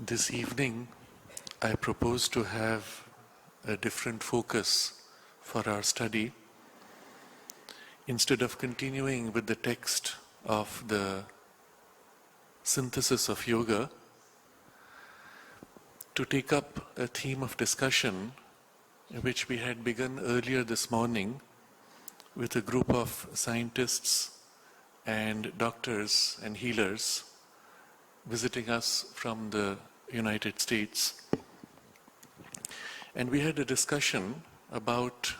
This evening, I propose to have a different focus for our study. Instead of continuing with the text of the synthesis of yoga, to take up a theme of discussion which we had begun earlier this morning with a group of scientists and doctors and healers visiting us from the United States. And we had a discussion about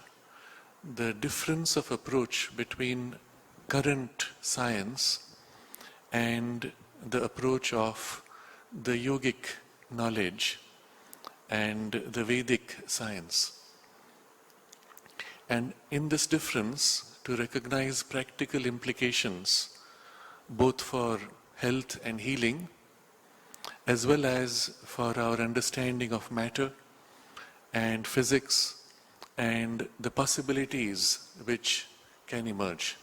the difference of approach between current science and the approach of the yogic knowledge and the Vedic science. And in this difference, to recognize practical implications both for health and healing, as well as for our understanding of matter and physics and the possibilities which can emerge.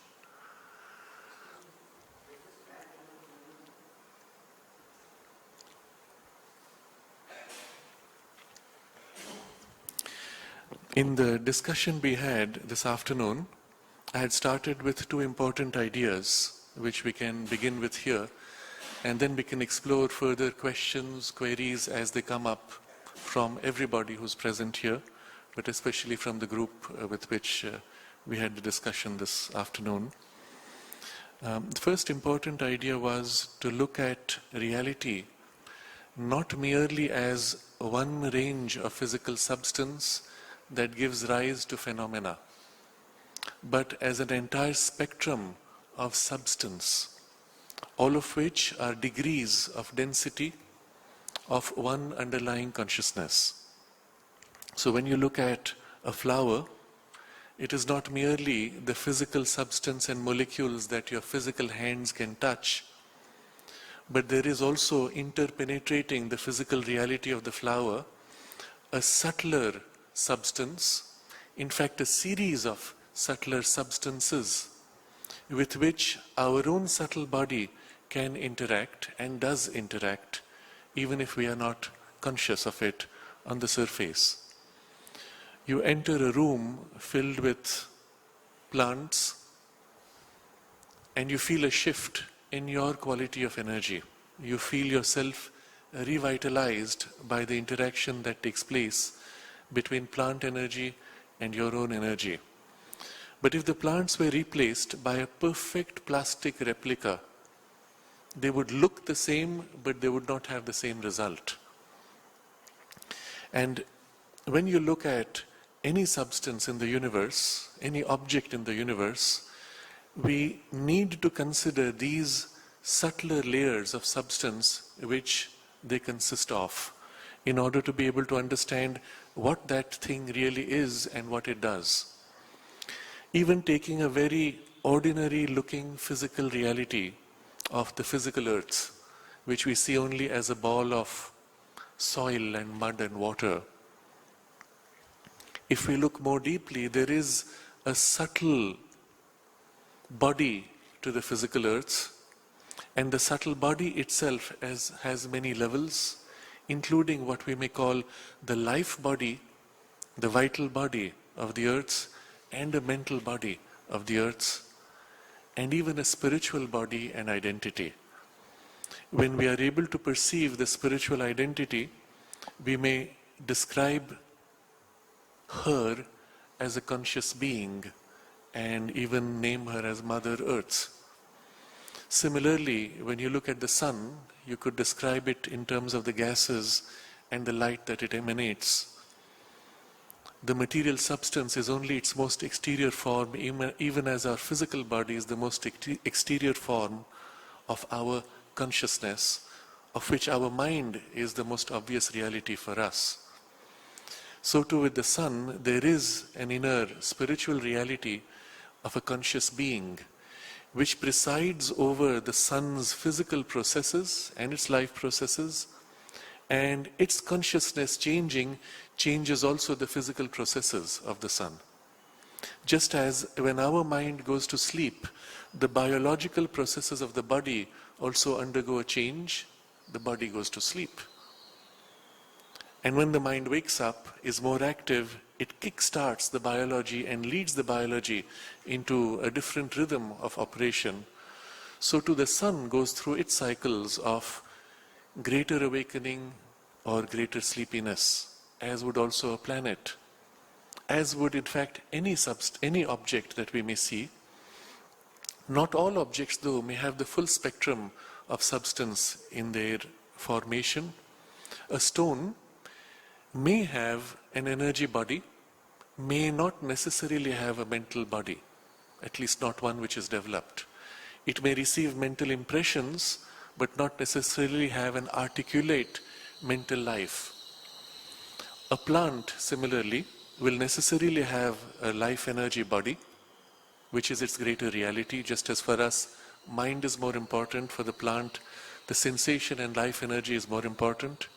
In the discussion we had this afternoon, I had started with two important ideas which we can begin with here, and then we can explore further questions, queries as they come up from everybody who's present here, but especially from the group with which we had the discussion this afternoon. The first important idea was to look at reality not merely as one range of physical substance that gives rise to phenomena, but as an entire spectrum of substance, all of which are degrees of density of one underlying consciousness. So when you look at a flower, it is not merely the physical substance and molecules that your physical hands can touch, but there is also interpenetrating the physical reality of the flower, a subtler substance, in fact a series of subtler substances with which our own subtle body can interact and does interact, even if we are not conscious of it on the surface. You enter a room filled with plants and you feel a shift in your quality of energy. You feel yourself revitalized by the interaction that takes place between plant energy and your own energy. But if the plants were replaced by a perfect plastic replica, they would look the same, but they would not have the same result. And when you look at any substance in the universe, any object in the universe, we need to consider these subtler layers of substance which they consist of in order to be able to understand what that thing really is and what it does. Even taking a very ordinary looking physical reality of the physical earth, which we see only as a ball of soil and mud and water, if we look more deeply, there is a subtle body to the physical earth, and the subtle body itself has many levels, including what we may call the life body, the vital body of the earth, and a mental body of the earth, and even a spiritual body and identity. when we are able to perceive the spiritual identity, we may describe her as a conscious being and even name her as Mother Earth. Similarly, when you look at the sun, you could describe it in terms of the gases and the light that it emanates. The material substance is only its most exterior form, even as our physical body is the most exterior form of our consciousness, of which our mind is the most obvious reality for us. So too with the sun, there is an inner spiritual reality of a conscious being which presides over the sun's physical processes and its life processes, and its consciousness changes also the physical processes of the sun. Just as when our mind goes to sleep, the biological processes of the body also undergo a change, the body goes to sleep. And when the mind wakes up, is more active, it kickstarts the biology and leads the biology into a different rhythm of operation. So too the sun goes through its cycles of greater awakening or greater sleepiness, as would also a planet, as would in fact any object that we may see. Not all objects though may have the full spectrum of substance in their formation. A stone may have an energy body, may not necessarily have a mental body, at least not one which is developed. It may receive mental impressions, but not necessarily have an articulate mental life. A plant, similarly, will necessarily have a life energy body, which is its greater reality. Just as for us, mind is more important, for the plant, the sensation and life energy is more important.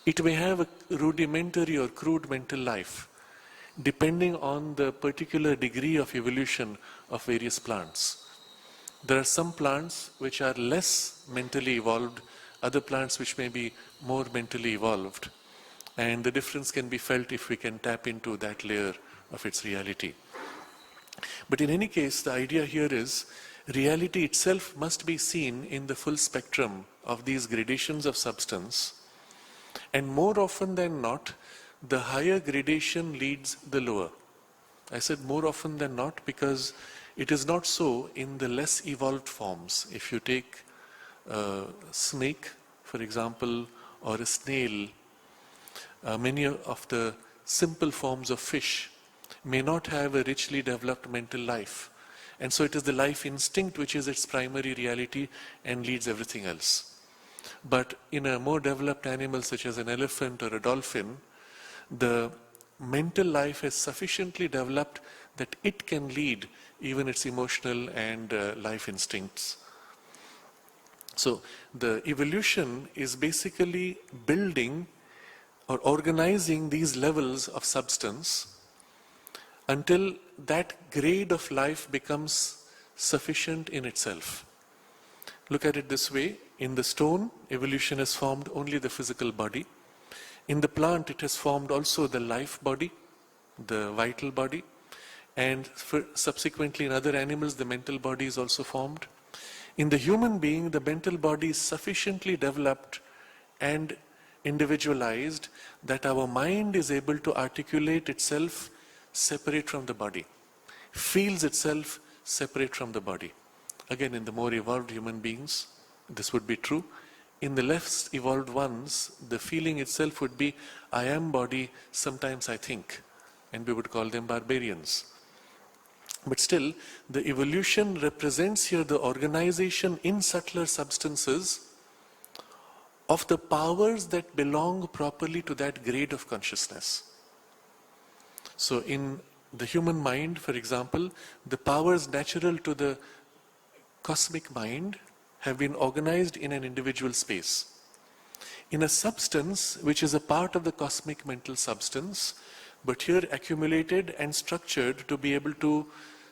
It may have a rudimentary or crude mental life, depending on the particular degree of evolution of various plants. There are some plants which are less mentally evolved, other plants which may be more mentally evolved. And the difference can be felt if we can tap into that layer of its reality. But in any case, the idea here is reality itself must be seen in the full spectrum of these gradations of substance. And more often than not, the higher gradation leads the lower. I said more often than not because it is not so in the less evolved forms. If you take a snake, for example, or a snail, many of the simple forms of fish may not have a richly developed mental life. And so it is the life instinct which is its primary reality and leads everything else. But in a more developed animal such as an elephant or a dolphin, the mental life is sufficiently developed that it can lead even its emotional and life instincts. So the evolution is basically building or organizing these levels of substance until that grade of life becomes sufficient in itself. Look at it this way. In the stone, evolution has formed only the physical body. In the plant, it has formed also the life body, the vital body. And subsequently in other animals, the mental body is also formed. In the human being, the mental body is sufficiently developed and individualized that our mind is able to articulate itself separate from the body, feels itself separate from the body. Again, in the more evolved human beings, this would be true. In the less evolved ones, the feeling itself would be, I am body, sometimes I think. And we would call them barbarians. But still, the evolution represents here the organization in subtler substances of the powers that belong properly to that grade of consciousness. So in the human mind, for example, the powers natural to the cosmic mind have been organized in an individual space. In a substance which is a part of the cosmic mental substance, but here accumulated and structured to be able to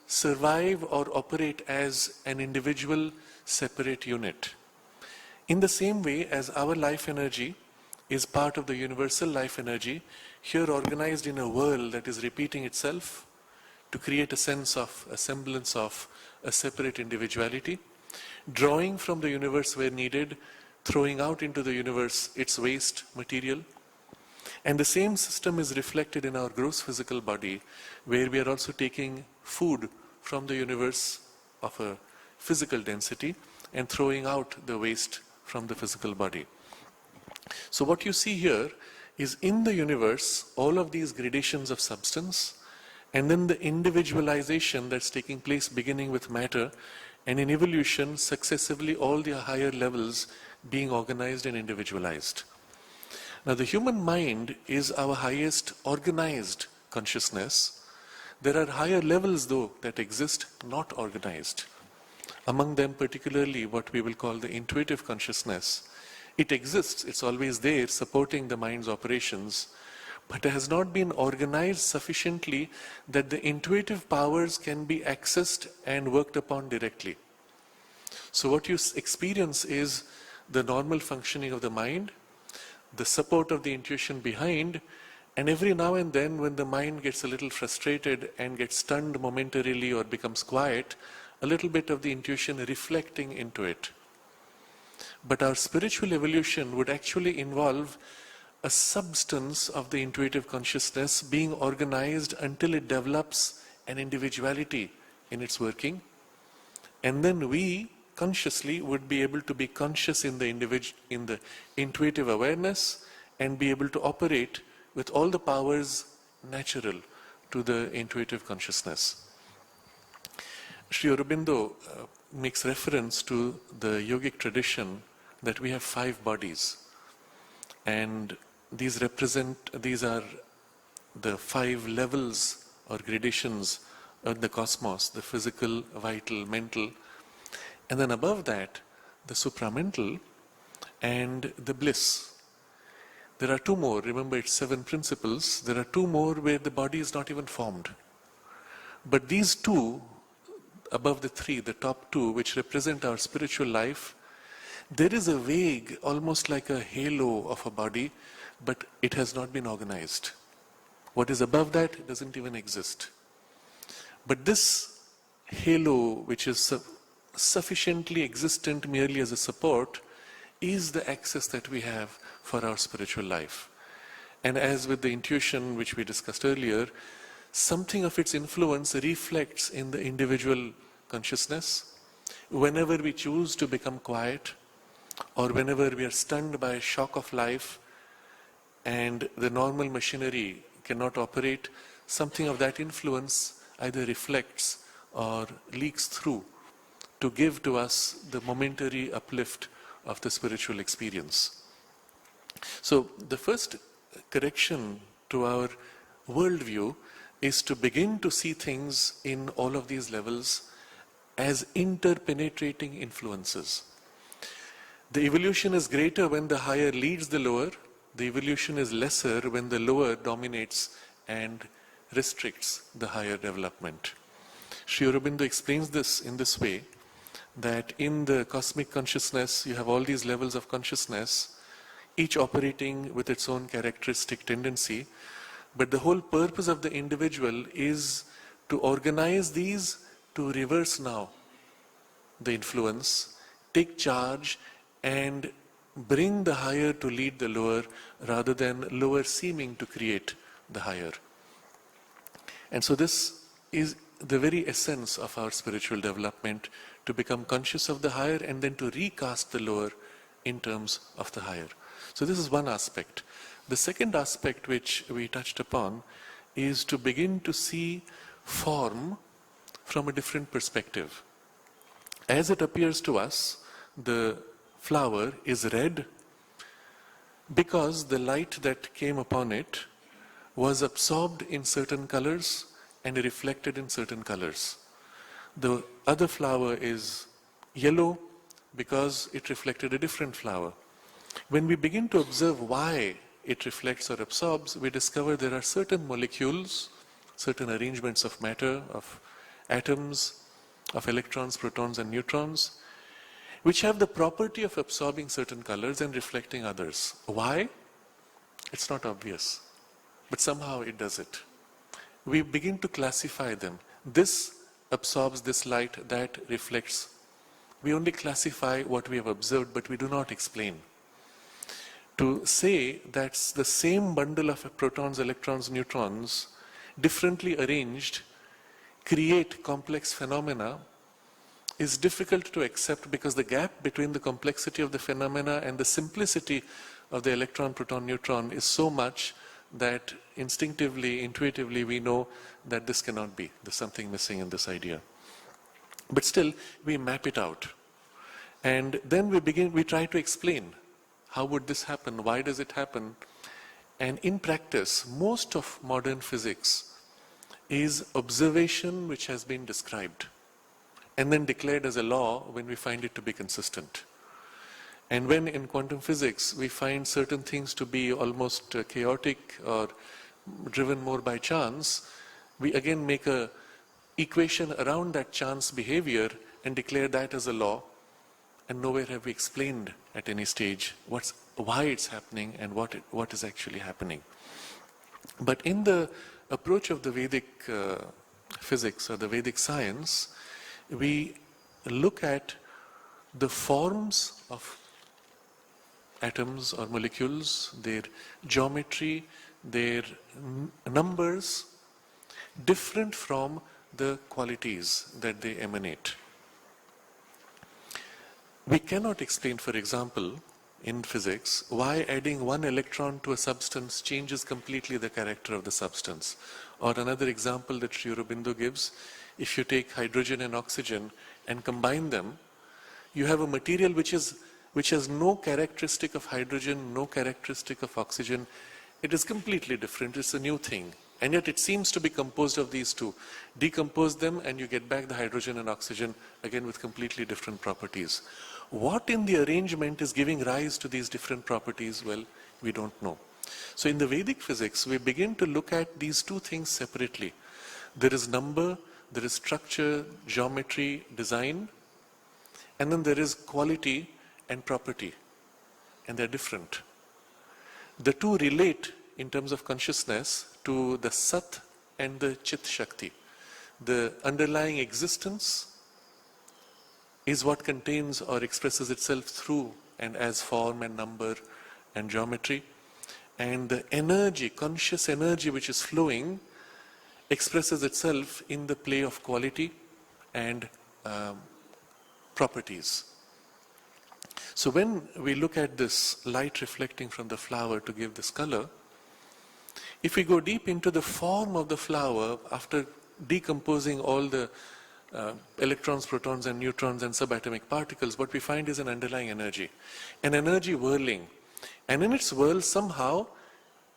survive or operate as an individual separate unit. In the same way as our life energy is part of the universal life energy, here organized in a whirl that is repeating itself to create a sense of, a semblance of a separate individuality. drawing from the universe where needed, throwing out into the universe its waste material. And the same system is reflected in our gross physical body, where we are also taking food from the universe of a physical density and throwing out the waste from the physical body. So what you see here is in the universe, all of these gradations of substance, and then the individualization that's taking place beginning with matter, and in evolution, successively all the higher levels being organized and individualized. Now the human mind is our highest organized consciousness. There are higher levels though that exist not organized. Among them particularly what we will call the intuitive consciousness. It exists, it's always there supporting the mind's operations, but it has not been organized sufficiently that the intuitive powers can be accessed and worked upon directly. So what you experience is the normal functioning of the mind, the support of the intuition behind, and every now and then when the mind gets a little frustrated and gets stunned momentarily or becomes quiet, a little bit of the intuition reflecting into it. But our spiritual evolution would actually involve a substance of the intuitive consciousness being organized until it develops an individuality in its working. And then we consciously would be able to be conscious in the intuitive awareness and be able to operate with all the powers natural to the intuitive consciousness. Sri Aurobindo makes reference to the yogic tradition that we have 5 bodies, and these are the 5 levels or gradations of the cosmos, the physical, vital, mental, and then above that the supramental and the bliss. There are 2 more, remember it's 7 principles, there are 2 more where the body is not even formed. But these 2 above the 3, the top 2, which represent our spiritual life, there is a vague, almost like a halo of a body, but it has not been organized. What is above that doesn't even exist. But this halo, which is sufficiently existent merely as a support, is the access that we have for our spiritual life. And as with the intuition which we discussed earlier, something of its influence reflects in the individual consciousness. Whenever we choose to become quiet, or whenever we are stunned by a shock of life and the normal machinery cannot operate, something of that influence either reflects or leaks through to give to us the momentary uplift of the spiritual experience. So the first correction to our worldview is to begin to see things in all of these levels as interpenetrating influences. The evolution is greater when the higher leads the lower. The evolution is lesser when the lower dominates and restricts the higher development. Sri Aurobindo explains this in this way, that in the cosmic consciousness you have all these levels of consciousness, each operating with its own characteristic tendency, but the whole purpose of the individual is to organize these to reverse now the influence, take charge and bring the higher to lead the lower rather than lower seeming to create the higher. And so this is the very essence of our spiritual development, to become conscious of the higher and then to recast the lower in terms of the higher. So this is one aspect. The second aspect which we touched upon is to begin to see form from a different perspective. As it appears to us, the flower is red because the light that came upon it was absorbed in certain colors and reflected in certain colors. The other flower is yellow because it reflected a different flower. When we begin to observe why it reflects or absorbs, we discover there are certain molecules, certain arrangements of matter, of atoms, of electrons, protons and neutrons, which have the property of absorbing certain colors and reflecting others. Why? It's not obvious, but somehow it does it. We begin to classify them. This absorbs this light, that reflects We only classify what we have observed, but we do not explain. To say that's the same bundle of protons, electrons, neutrons, differently arranged, create complex phenomena is difficult to accept, because the gap between the complexity of the phenomena and the simplicity of the electron, proton, neutron is so much that instinctively, intuitively, we know that this cannot be. There's something missing in this idea. But still, we map it out. And then we try to explain, how would this happen? Why does it happen? And in practice, most of modern physics is observation which has been described and then declared as a law when we find it to be consistent. And when in quantum physics we find certain things to be almost chaotic or driven more by chance, we again make a equation around that chance behavior and declare that as a law, and nowhere have we explained at any stage why it's happening and what is actually happening. But in the approach of the Vedic physics or the Vedic science, we look at the forms of atoms or molecules, their geometry, their numbers, different from the qualities that they emanate. We cannot explain, for example, in physics, why adding one electron to a substance changes completely the character of the substance. Or another example that Aurobindo gives, if you take hydrogen and oxygen and combine them, you have a material which has no characteristic of hydrogen, no characteristic of oxygen. It is completely different. It's a new thing. And yet it seems to be composed of these two. Decompose them and you get back the hydrogen and oxygen, again with completely different properties. What in the arrangement is giving rise to these different properties? Well, we don't know. So in the Vedic physics, we begin to look at these two things separately. There is number, there is structure, geometry, design, and then there is quality and property, and they're different. The two relate in terms of consciousness to the Sat and the Chit Shakti. The underlying existence is what contains or expresses itself through and as form and number and geometry. And the energy, conscious energy which is flowing, expresses itself in the play of quality and properties. So when we look at this light reflecting from the flower to give this color, if we go deep into the form of the flower, after decomposing all the electrons, protons and neutrons and subatomic particles, what we find is an underlying energy, an energy whirling. And in its whirl, somehow,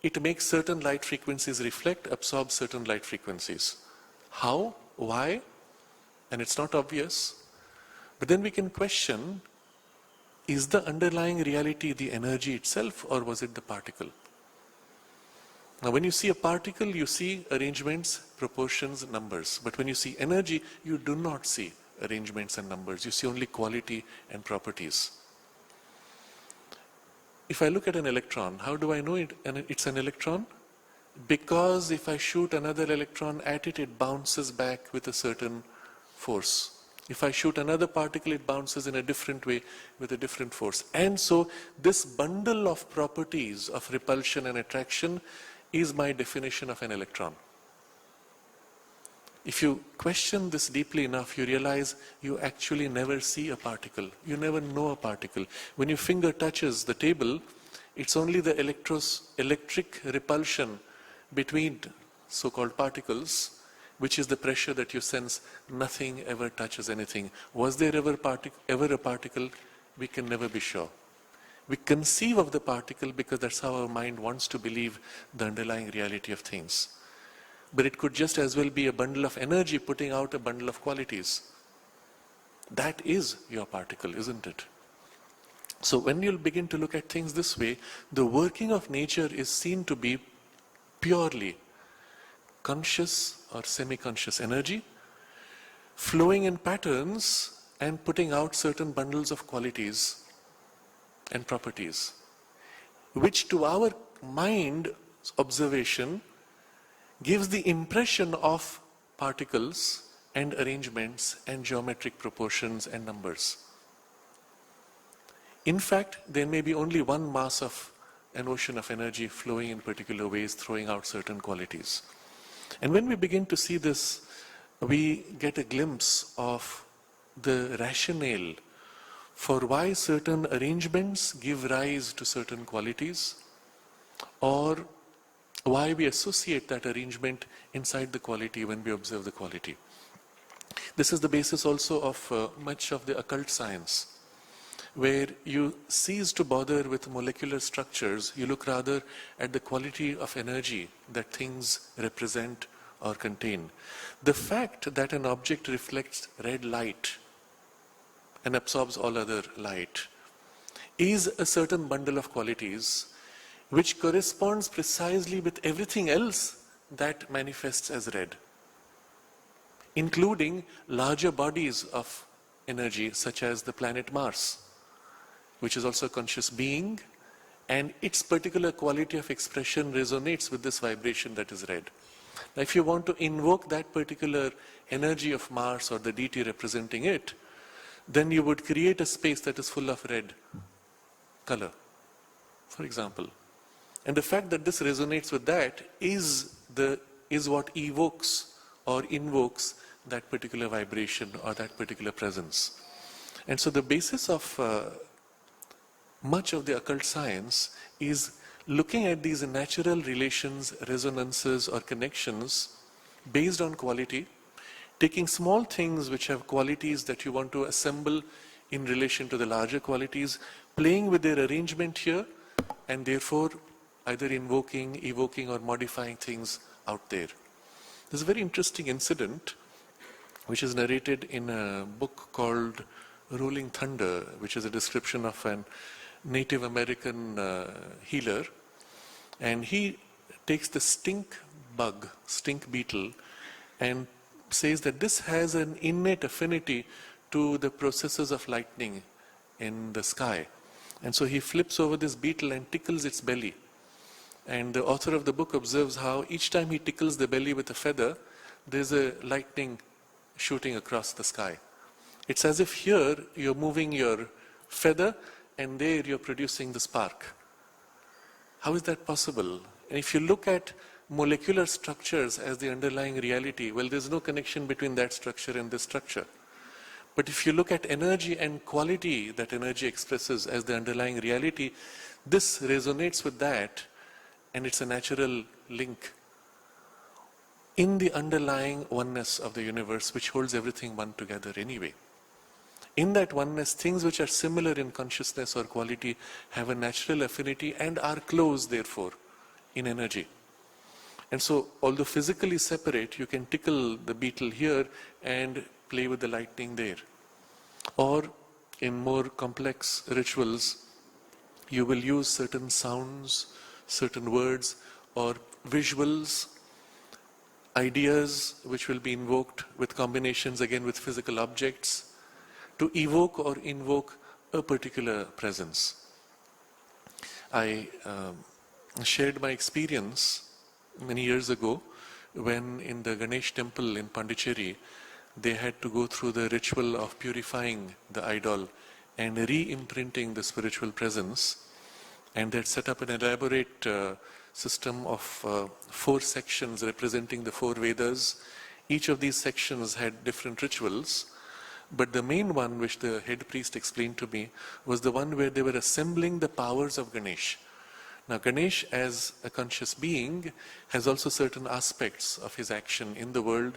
it makes certain light frequencies reflect, absorb certain light frequencies. How? Why? And it's not obvious. But then we can question, is the underlying reality the energy itself, or was it the particle? Now when you see a particle, you see arrangements, proportions, numbers. But when you see energy, you do not see arrangements and numbers. You see only quality and properties. If I look at an electron, how do I know it's an electron? Because if I shoot another electron at it, it bounces back with a certain force. If I shoot another particle, it bounces in a different way with a different force. And so this bundle of properties of repulsion and attraction is my definition of an electron. If you question this deeply enough, you realize you actually never see a particle. You never know a particle. When your finger touches the table, it's only the electric repulsion between so-called particles, which is the pressure that you sense. Nothing ever touches anything. Was there ever a particle? We can never be sure. We conceive of the particle because that's how our mind wants to believe the underlying reality of things. But it could just as well be a bundle of energy putting out a bundle of qualities. That is your particle, isn't it? So when you'll begin to look at things this way, the working of nature is seen to be purely conscious or semi-conscious energy, flowing in patterns and putting out certain bundles of qualities and properties, which to our mind observation gives the impression of particles and arrangements and geometric proportions and numbers. In fact, there may be only one mass of an ocean of energy flowing in particular ways, throwing out certain qualities. And when we begin to see this, we get a glimpse of the rationale for why certain arrangements give rise to certain qualities, or why we associate that arrangement inside the quality when we observe the quality. This is the basis also of much of the occult science, where you cease to bother with molecular structures, you look rather at the quality of energy that things represent or contain. The fact that an object reflects red light and absorbs all other light is a certain bundle of qualities which corresponds precisely with everything else that manifests as red, including larger bodies of energy such as the planet Mars, which is also a conscious being, and its particular quality of expression resonates with this vibration that is red. Now, if you want to invoke that particular energy of Mars or the deity representing it, then you would create a space that is full of red color, for example. And the fact that this resonates with that is what evokes or invokes that particular vibration or that particular presence. And so the basis of much of the occult science is looking at these natural relations, resonances or connections based on quality, taking small things which have qualities that you want to assemble in relation to the larger qualities, playing with their arrangement here, and therefore either invoking, evoking or modifying things out there. There's a very interesting incident which is narrated in a book called Rolling Thunder, which is a description of an Native American healer, and he takes the stink beetle, and says that this has an innate affinity to the processes of lightning in the sky. And so he flips over this beetle and tickles its belly. And the author of the book observes how each time he tickles the belly with a feather, there's a lightning shooting across the sky. It's as if here you're moving your feather and there you're producing the spark. How is that possible? And if you look at molecular structures as the underlying reality, well, there's no connection between that structure and this structure. But if you look at energy and quality that energy expresses as the underlying reality, this resonates with that, and it's a natural link in the underlying oneness of the universe, which holds everything one together anyway. In that oneness, things which are similar in consciousness or quality have a natural affinity and are close, therefore, in energy. And so, although physically separate, you can tickle the beetle here and play with the lightning there. Or, in more complex rituals, you will use certain sounds, certain words, or visuals, ideas which will be invoked with combinations again with physical objects, to evoke or invoke a particular presence. I shared my experience many years ago when in the Ganesh temple in Pondicherry, they had to go through the ritual of purifying the idol and re-imprinting the spiritual presence. And they had set up an elaborate system of 4 sections representing the 4 Vedas. Each of these sections had different rituals. But the main one, which the head priest explained to me, was the one where they were assembling the powers of Ganesh. Now, Ganesh, as a conscious being, has also certain aspects of his action in the world,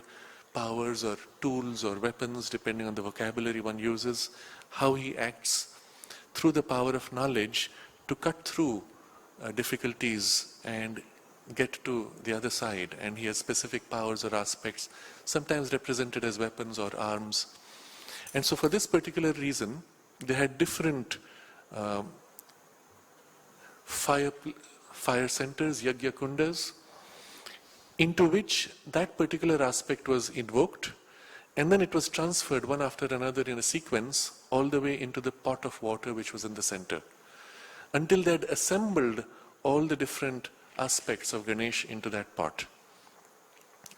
powers or tools or weapons, depending on the vocabulary one uses, how he acts through the power of knowledge to cut through difficulties and get to the other side. And he has specific powers or aspects, sometimes represented as weapons or arms. And so for this particular reason, they had different fire centers, yajna kundas, into which that particular aspect was invoked, and then it was transferred one after another in a sequence all the way into the pot of water which was in the center, until they had assembled all the different aspects of Ganesh into that pot.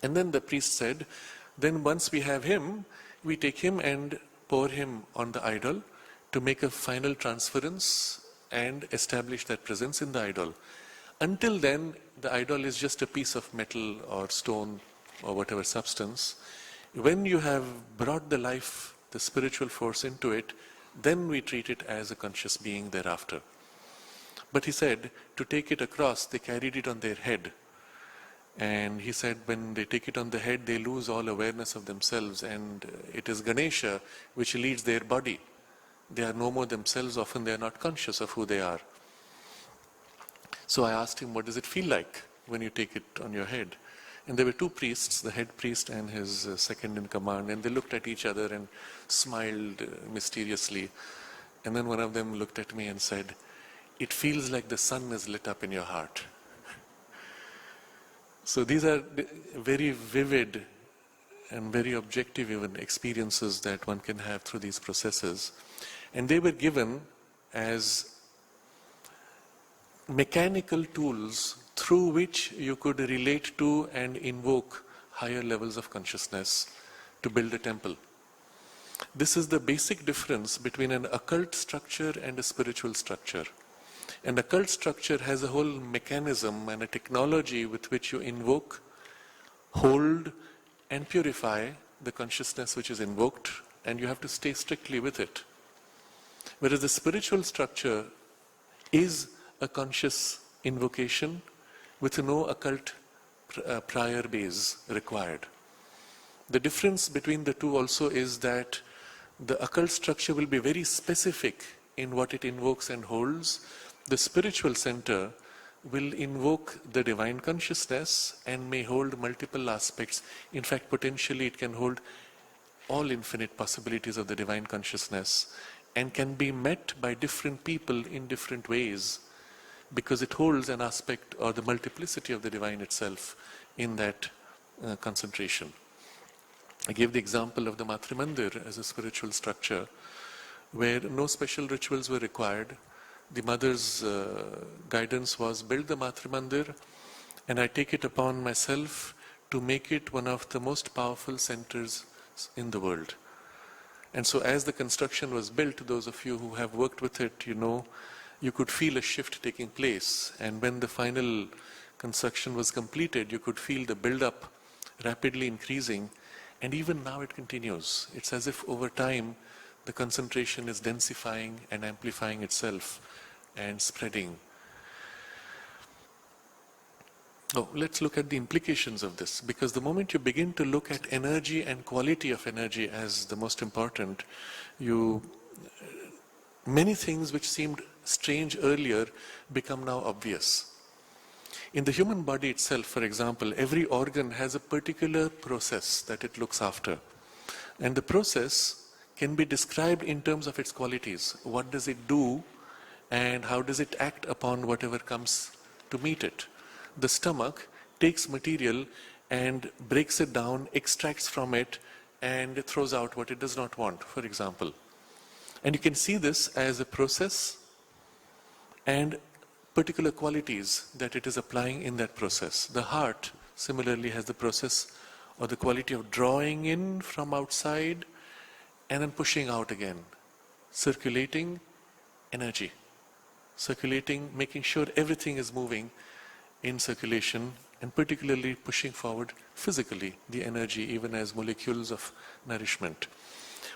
And then the priest said, then once we have him, we take him and pour him on the idol to make a final transference and establish that presence in the idol. Until then, the idol is just a piece of metal or stone or whatever substance. When you have brought the life, the spiritual force into it, then we treat it as a conscious being thereafter. But he said, to take it across, they carried it on their head. And he said, when they take it on the head, they lose all awareness of themselves. And it is Ganesha which leads their body. They are no more themselves. Often they are not conscious of who they are. So I asked him, what does it feel like when you take it on your head? And there were two priests, the head priest and his second in command, and they looked at each other and smiled mysteriously. And then one of them looked at me and said, it feels like the sun is lit up in your heart. So these are very vivid and very objective even experiences that one can have through these processes. And they were given as mechanical tools through which you could relate to and invoke higher levels of consciousness to build a temple. This is the basic difference between an occult structure and a spiritual structure. An occult structure has a whole mechanism and a technology with which you invoke, hold, and purify the consciousness which is invoked, and you have to stay strictly with it. Whereas the spiritual structure is a conscious invocation with no occult prior base required. The difference between the two also is that the occult structure will be very specific in what it invokes and holds. The spiritual center will invoke the divine consciousness and may hold multiple aspects. In fact, potentially it can hold all infinite possibilities of the divine consciousness and can be met by different people in different ways, because it holds an aspect or the multiplicity of the divine itself in that concentration. I gave the example of the Matrimandir as a spiritual structure where no special rituals were required. The mother's guidance was, build the Matrimandir, and I take it upon myself to make it one of the most powerful centers in the world. And so as the construction was built, those of you who have worked with it, you know, you could feel a shift taking place. And when the final construction was completed, you could feel the build-up rapidly increasing. And even now it continues. It's as if over time the concentration is densifying and amplifying itself and spreading. Oh, let's look at the implications of this, because the moment you begin to look at energy and quality of energy as the most important, many things which seemed strange earlier become now obvious. In the human body itself, for example, every organ has a particular process that it looks after. And the process can be described in terms of its qualities. What does it do and how does it act upon whatever comes to meet it? The stomach takes material and breaks it down, extracts from it, and throws out what it does not want, for example. And you can see this as a process and particular qualities that it is applying in that process. The heart similarly has the process or the quality of drawing in from outside and then pushing out again, circulating energy, circulating, making sure everything is moving in circulation, and particularly pushing forward physically the energy even as molecules of nourishment.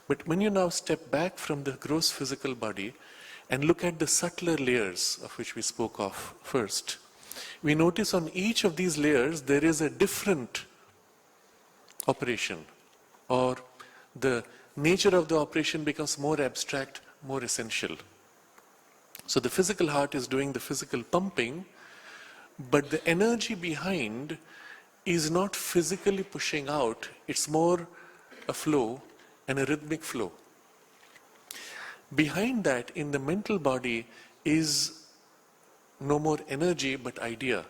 But when you now step back from the gross physical body and look at the subtler layers of which we spoke of first, we notice on each of these layers there is a different operation, or the nature of the operation becomes more abstract, more essential. So the physical heart is doing the physical pumping, but the energy behind is not physically pushing out, it's more a flow and a rhythmic flow. Behind that, in the mental body, is no more energy but idea.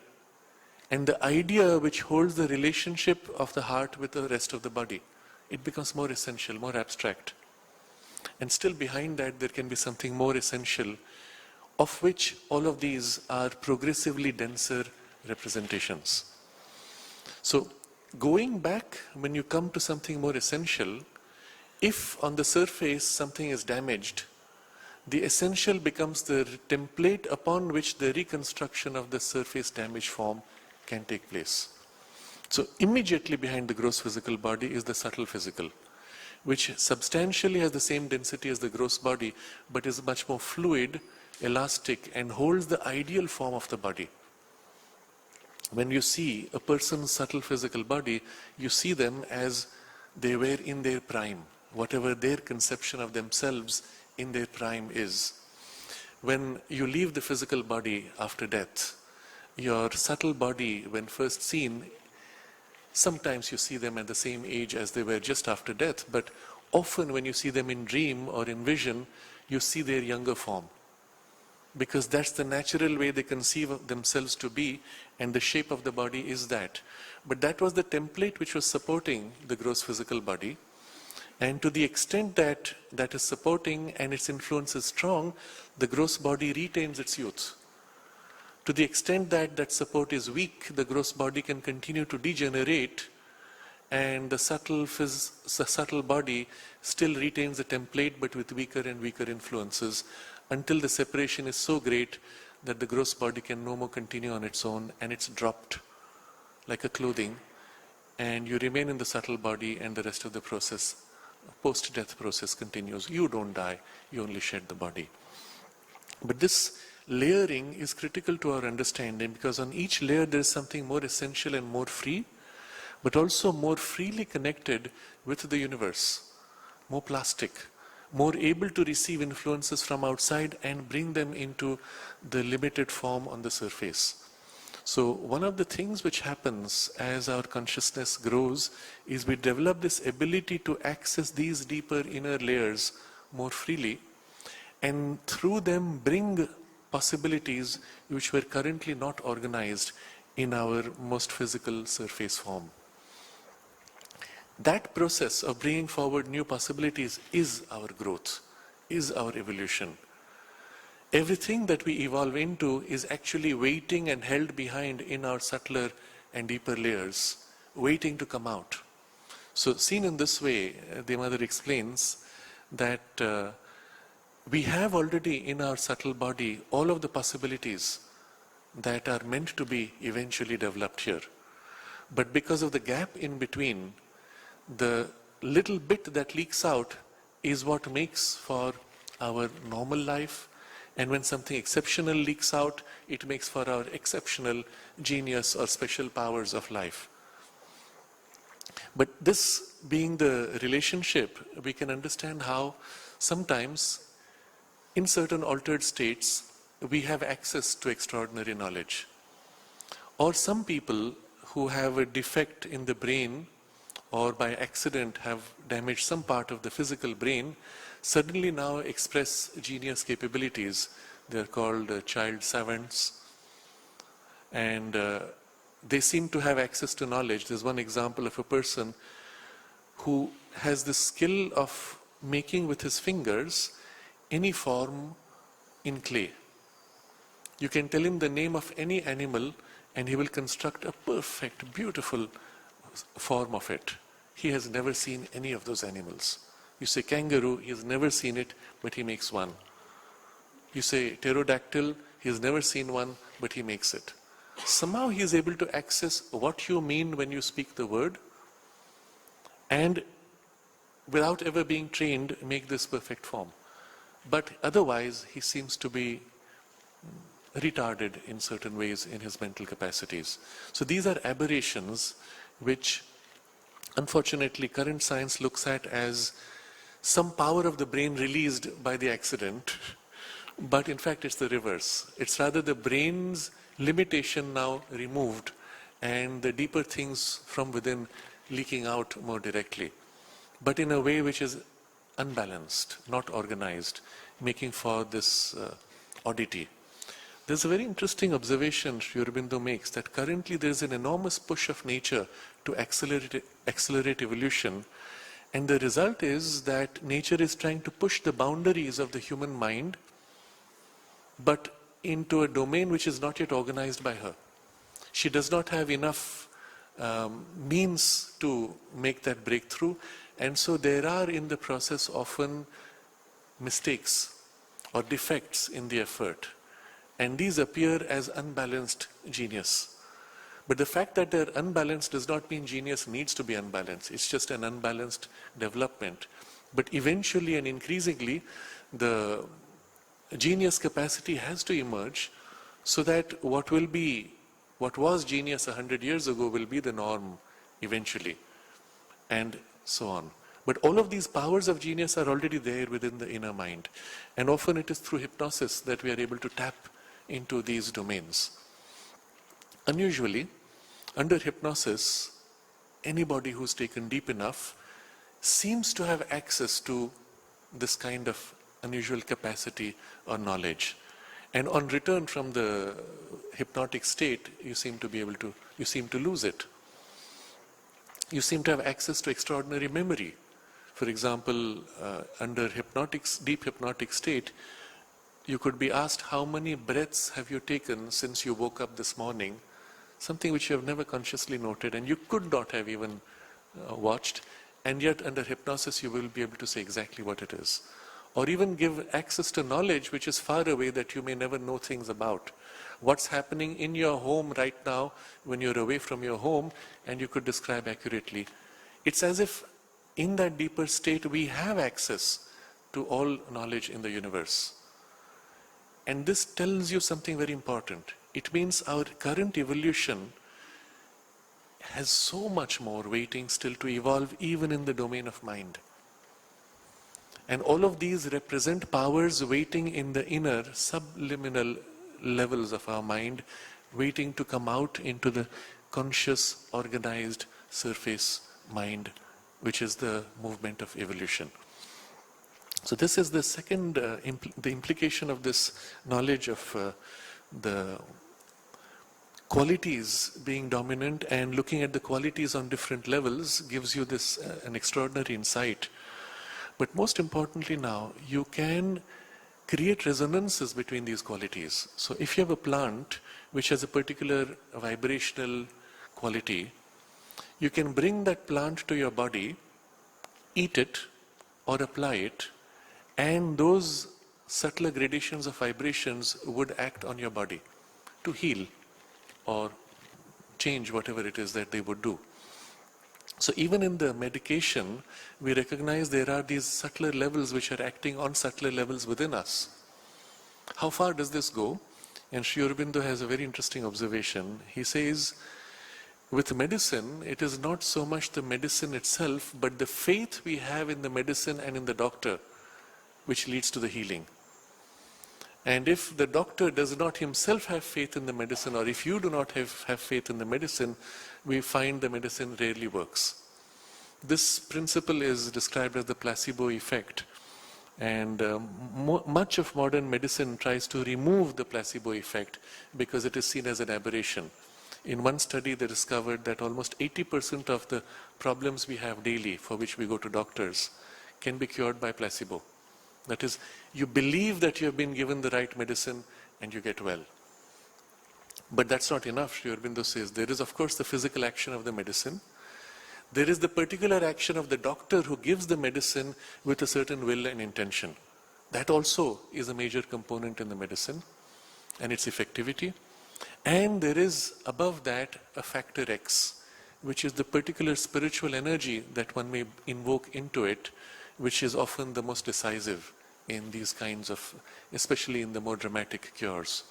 And the idea which holds the relationship of the heart with the rest of the body, it becomes more essential, more abstract. And still behind that there can be something more essential, of which all of these are progressively denser representations. So going back, when you come to something more essential, if on the surface something is damaged, the essential becomes the template upon which the reconstruction of the surface damaged form can take place. So immediately behind the gross physical body is the subtle physical, which substantially has the same density as the gross body, but is much more fluid, elastic, and holds the ideal form of the body. When you see a person's subtle physical body, you see them as they were in their prime, whatever their conception of themselves in their prime is. When you leave the physical body after death, your subtle body, when first seen, sometimes you see them at the same age as they were just after death, but often when you see them in dream or in vision, you see their younger form. Because that's the natural way they conceive of themselves to be, and the shape of the body is that. But that was the template which was supporting the gross physical body. And to the extent that that is supporting and its influence is strong, the gross body retains its youth. To the extent that that support is weak, the gross body can continue to degenerate, and the subtle body still retains the template but with weaker and weaker influences, until the separation is so great that the gross body can no more continue on its own, and it's dropped like a clothing, and you remain in the subtle body, and the rest of the process, post-death process, continues. You don't die, you only shed the body. But this layering is critical to our understanding, because on each layer there is something more essential and more free, but also more freely connected with the universe, more plastic, more able to receive influences from outside and bring them into the limited form on the surface. So one of the things which happens as our consciousness grows is we develop this ability to access these deeper inner layers more freely, and through them bring possibilities which were currently not organized in our most physical surface form. That process of bringing forward new possibilities is our growth, is our evolution. Everything that we evolve into is actually waiting and held behind in our subtler and deeper layers, waiting to come out. So seen in this way, the mother explains that we have already in our subtle body all of the possibilities that are meant to be eventually developed here. But because of the gap in between, the little bit that leaks out is what makes for our normal life, and when something exceptional leaks out, it makes for our exceptional genius or special powers of life. But this being the relationship, we can understand how sometimes in certain altered states we have access to extraordinary knowledge. Or some people who have a defect in the brain or by accident have damaged some part of the physical brain, suddenly now express genius capabilities. They are called child savants, and they seem to have access to knowledge. There's one example of a person who has the skill of making with his fingers any form in clay. You can tell him the name of any animal and he will construct a perfect, beautiful form of it. He has never seen any of those animals. You say kangaroo, he has never seen it, but he makes one. You say pterodactyl, he has never seen one, but he makes it. Somehow he is able to access what you mean when you speak the word, and without ever being trained, make this perfect form. But otherwise, he seems to be retarded in certain ways in his mental capacities. So these are aberrations which unfortunately current science looks at as some power of the brain released by the accident, but in fact it's the reverse. It's rather the brain's limitation now removed and the deeper things from within leaking out more directly, but in a way which is unbalanced, not organized, making for this oddity. There's a very interesting observation Aurobindo makes, that currently there's an enormous push of nature to accelerate evolution, and the result is that nature is trying to push the boundaries of the human mind, but into a domain which is not yet organized by her. She does not have enough means to make that breakthrough, and so there are in the process often mistakes or defects in the effort. And these appear as unbalanced genius. But the fact that they're unbalanced does not mean genius needs to be unbalanced. It's just an unbalanced development. But eventually and increasingly, the genius capacity has to emerge so that what was genius 100 years ago will be the norm eventually, and so on. But all of these powers of genius are already there within the inner mind. And often it is through hypnosis that we are able to tap into these domains. Unusually, under hypnosis, anybody who's taken deep enough seems to have access to this kind of unusual capacity or knowledge. And on return from the hypnotic state, you seem to lose it. You seem to have access to extraordinary memory. For example, under deep hypnotic state, you could be asked, how many breaths have you taken since you woke up this morning? Something which you have never consciously noted and you could not have even watched, and yet under hypnosis you will be able to say exactly what it is. Or even give access to knowledge which is far away that you may never know things about. What's happening in your home right now when you're away from your home, and you could describe accurately. It's as if in that deeper state we have access to all knowledge in the universe. And this tells you something very important. It means our current evolution has so much more waiting still to evolve, even in the domain of mind. And all of these represent powers waiting in the inner subliminal levels of our mind, waiting to come out into the conscious, organized surface mind, which is the movement of evolution. So this is the second, the implication of this knowledge of the qualities being dominant, and looking at the qualities on different levels gives you this an extraordinary insight. But most importantly now, you can create resonances between these qualities. So if you have a plant which has a particular vibrational quality, you can bring that plant to your body, eat it or apply it, and those subtler gradations of vibrations would act on your body to heal or change whatever it is that they would do. So even in the medication, we recognize there are these subtler levels which are acting on subtler levels within us. How far does this go? And Sri Aurobindo has a very interesting observation. He says, with medicine, it is not so much the medicine itself, but the faith we have in the medicine and in the doctor, which leads to the healing. And if the doctor does not himself have faith in the medicine, or if you do not have faith in the medicine, we find the medicine rarely works. This principle is described as the placebo effect. And much of modern medicine tries to remove the placebo effect because it is seen as an aberration. In one study, they discovered that almost 80% of the problems we have daily, for which we go to doctors, can be cured by placebo. That is, you believe that you have been given the right medicine and you get well. But that's not enough, Sri Aurobindo says. There is, of course, the physical action of the medicine. There is the particular action of the doctor who gives the medicine with a certain will and intention. That also is a major component in the medicine and its effectivity. And there is, above that, a factor X, which is the particular spiritual energy that one may invoke into it, which is often the most decisive in these kinds of, especially in the more dramatic cures.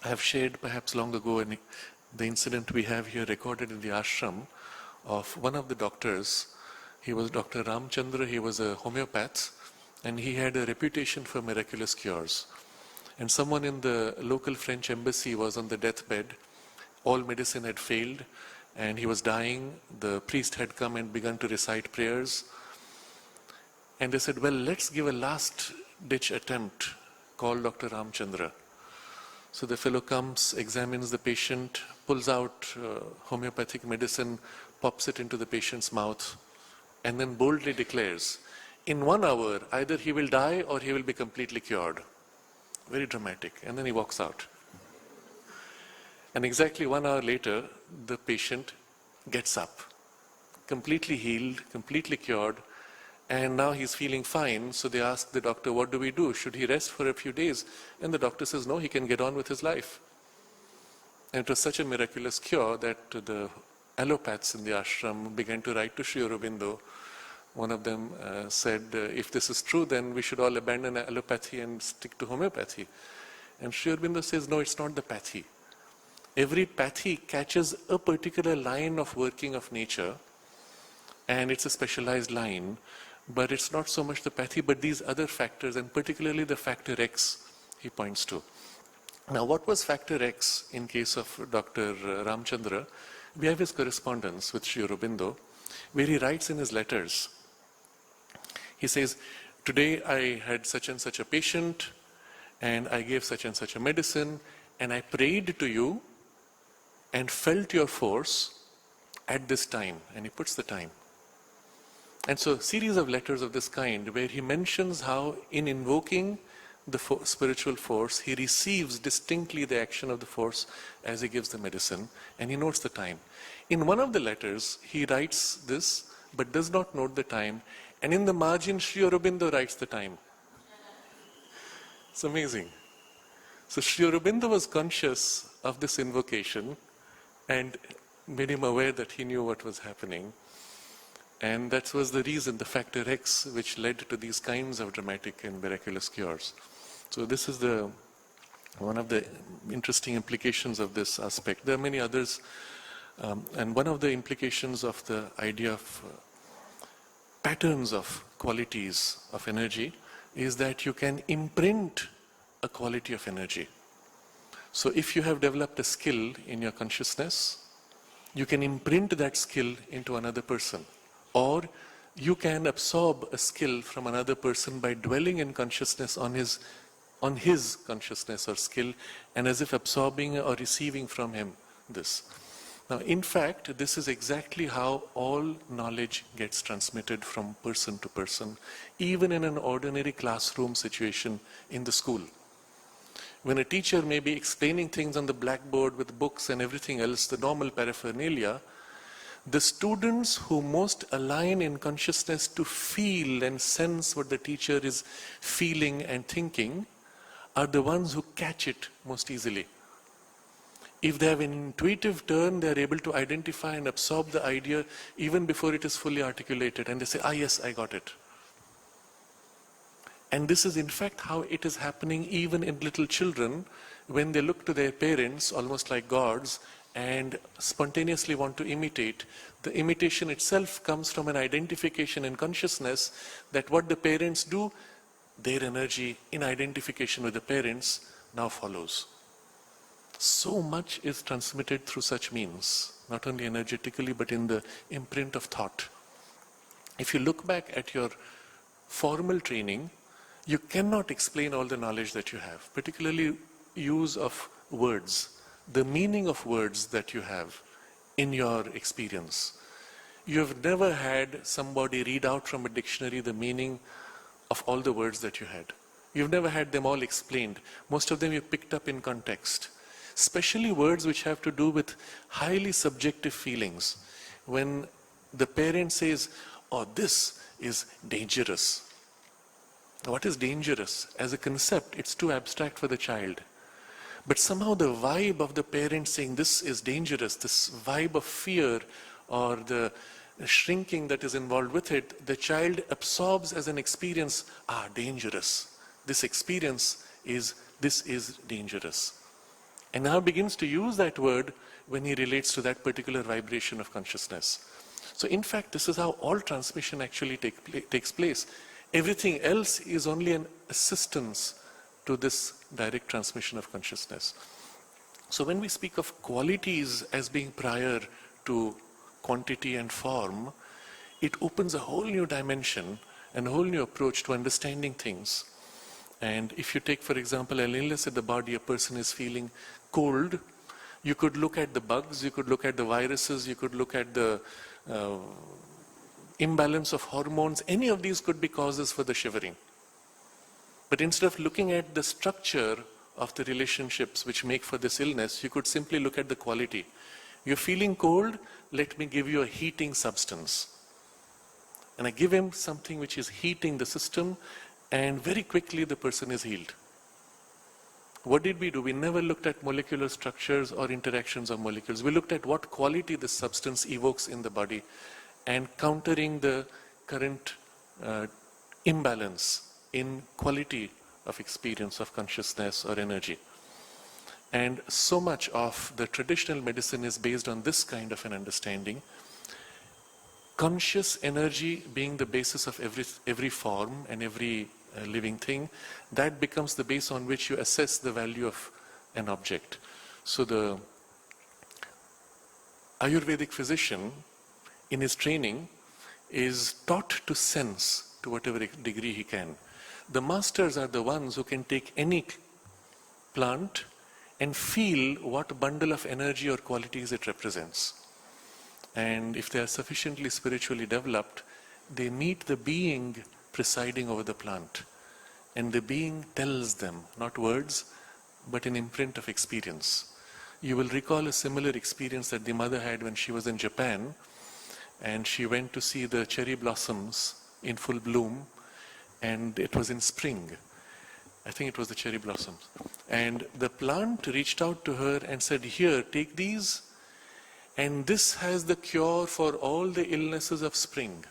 I have shared perhaps long ago the incident we have here recorded in the ashram of one of the doctors. He was Dr. Ramchandra. He was a homeopath, and he had a reputation for miraculous cures. And someone in the local French embassy was on the deathbed. All medicine had failed, and he was dying. The priest had come and begun to recite prayers. And they said, well, let's give a last-ditch attempt. Call Dr. Ramchandra. So the fellow comes, examines the patient, pulls out homeopathic medicine, pops it into the patient's mouth, and then boldly declares, in 1 hour, either he will die or he will be completely cured. Very dramatic. And then he walks out. And exactly 1 hour later, the patient gets up, completely healed, completely cured, And now he's feeling fine, so they ask the doctor, what do we do? Should he rest for a few days? And the doctor says, no, he can get on with his life. And it was such a miraculous cure that the allopaths in the ashram began to write to Sri Aurobindo. One of them said, if this is true, then we should all abandon allopathy and stick to homeopathy. And Sri Aurobindo says, no, it's not the pathy. Every pathy catches a particular line of working of nature, and it's a specialized line, but it's not so much the pathy, but these other factors, and particularly the factor X he points to. Now, what was factor X in case of Dr. Ramchandra? We have his correspondence with Sri Aurobindo, where he writes in his letters. He says, today I had such and such a patient, and I gave such and such a medicine, and I prayed to you, and felt your force at this time. And he puts the time. And so a series of letters of this kind where he mentions how in invoking the spiritual force, he receives distinctly the action of the force as he gives the medicine, and he notes the time. In one of the letters, he writes this, but does not note the time, and in the margin, Sri Aurobindo writes the time. It's amazing. So Sri Aurobindo was conscious of this invocation and made him aware that he knew what was happening. And that was the reason, the factor X, which led to these kinds of dramatic and miraculous cures. So this is one of the interesting implications of this aspect. There are many others, and one of the implications of the idea of patterns of qualities of energy is that you can imprint a quality of energy. So if you have developed a skill in your consciousness, you can imprint that skill into another person. Or you can absorb a skill from another person by dwelling in consciousness on his consciousness or skill, and as if absorbing or receiving from him this. Now, in fact, this is exactly how all knowledge gets transmitted from person to person, even in an ordinary classroom situation in the school. When a teacher may be explaining things on the blackboard with books and everything else, the normal paraphernalia, the students who most align in consciousness to feel and sense what the teacher is feeling and thinking are the ones who catch it most easily. If they have an intuitive turn, they are able to identify and absorb the idea even before it is fully articulated. And they say, yes, I got it. And this is in fact how it is happening even in little children when they look to their parents almost like gods and spontaneously want to imitate. The imitation itself comes from an identification in consciousness that what the parents do, their energy in identification with the parents now follows. So much is transmitted through such means, not only energetically but in the imprint of thought. If you look back at your formal training, you cannot explain all the knowledge that you have, particularly use of words, the meaning of words that you have in your experience. You have never had somebody read out from a dictionary the meaning of all the words that you had. You've never had them all explained. Most of them you picked up in context. Especially words which have to do with highly subjective feelings. When the parent says, this is dangerous. What is dangerous? As a concept, it's too abstract for the child. But somehow the vibe of the parent saying this is dangerous, this vibe of fear or the shrinking that is involved with it, the child absorbs as an experience, dangerous. This experience is, this is dangerous. And now begins to use that word when he relates to that particular vibration of consciousness. So in fact, this is how all transmission actually takes place. Everything else is only an assistance to this direct transmission of consciousness. So when we speak of qualities as being prior to quantity and form, it opens a whole new dimension and a whole new approach to understanding things. And if you take, for example, an illness in the body, a person is feeling cold, you could look at the bugs, you could look at the viruses, you could look at the imbalance of hormones. Any of these could be causes for the shivering. But instead of looking at the structure of the relationships which make for this illness, you could simply look at the quality. You're feeling cold, let me give you a heating substance. And I give him something which is heating the system, and very quickly the person is healed. What did we do? We never looked at molecular structures or interactions of molecules. We looked at what quality this substance evokes in the body and countering the current imbalance in quality of experience of consciousness or energy. And so much of the traditional medicine is based on this kind of an understanding. Conscious energy being the basis of every form and every living thing, that becomes the base on which you assess the value of an object. So the Ayurvedic physician in his training is taught to sense to whatever degree he can. The masters are the ones who can take any plant and feel what bundle of energy or qualities it represents. And if they are sufficiently spiritually developed, they meet the being presiding over the plant. And the being tells them, not words, but an imprint of experience. You will recall a similar experience that the mother had when she was in Japan, and she went to see the cherry blossoms in full bloom, and it was in spring. I think it was the cherry blossoms. And the plant reached out to her and said, "Here, take these, and this has the cure for all the illnesses of spring."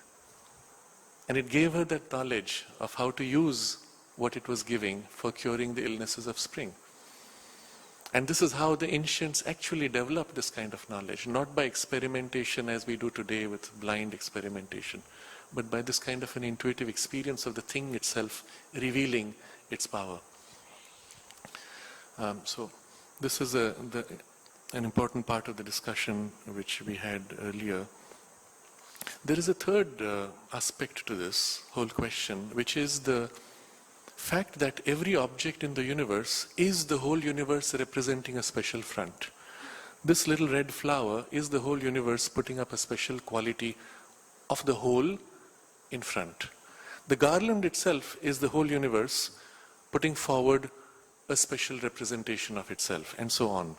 And it gave her that knowledge of how to use what it was giving for curing the illnesses of spring. And this is how the ancients actually developed this kind of knowledge, not by experimentation as we do today with blind experimentation, but by this kind of an intuitive experience of the thing itself revealing its power. So this is an important part of the discussion which we had earlier. There is a third aspect to this whole question, which is the fact that every object in the universe is the whole universe representing a special front. This little red flower is the whole universe putting up a special quality of the whole in front. The garland itself is the whole universe putting forward a special representation of itself, and so on.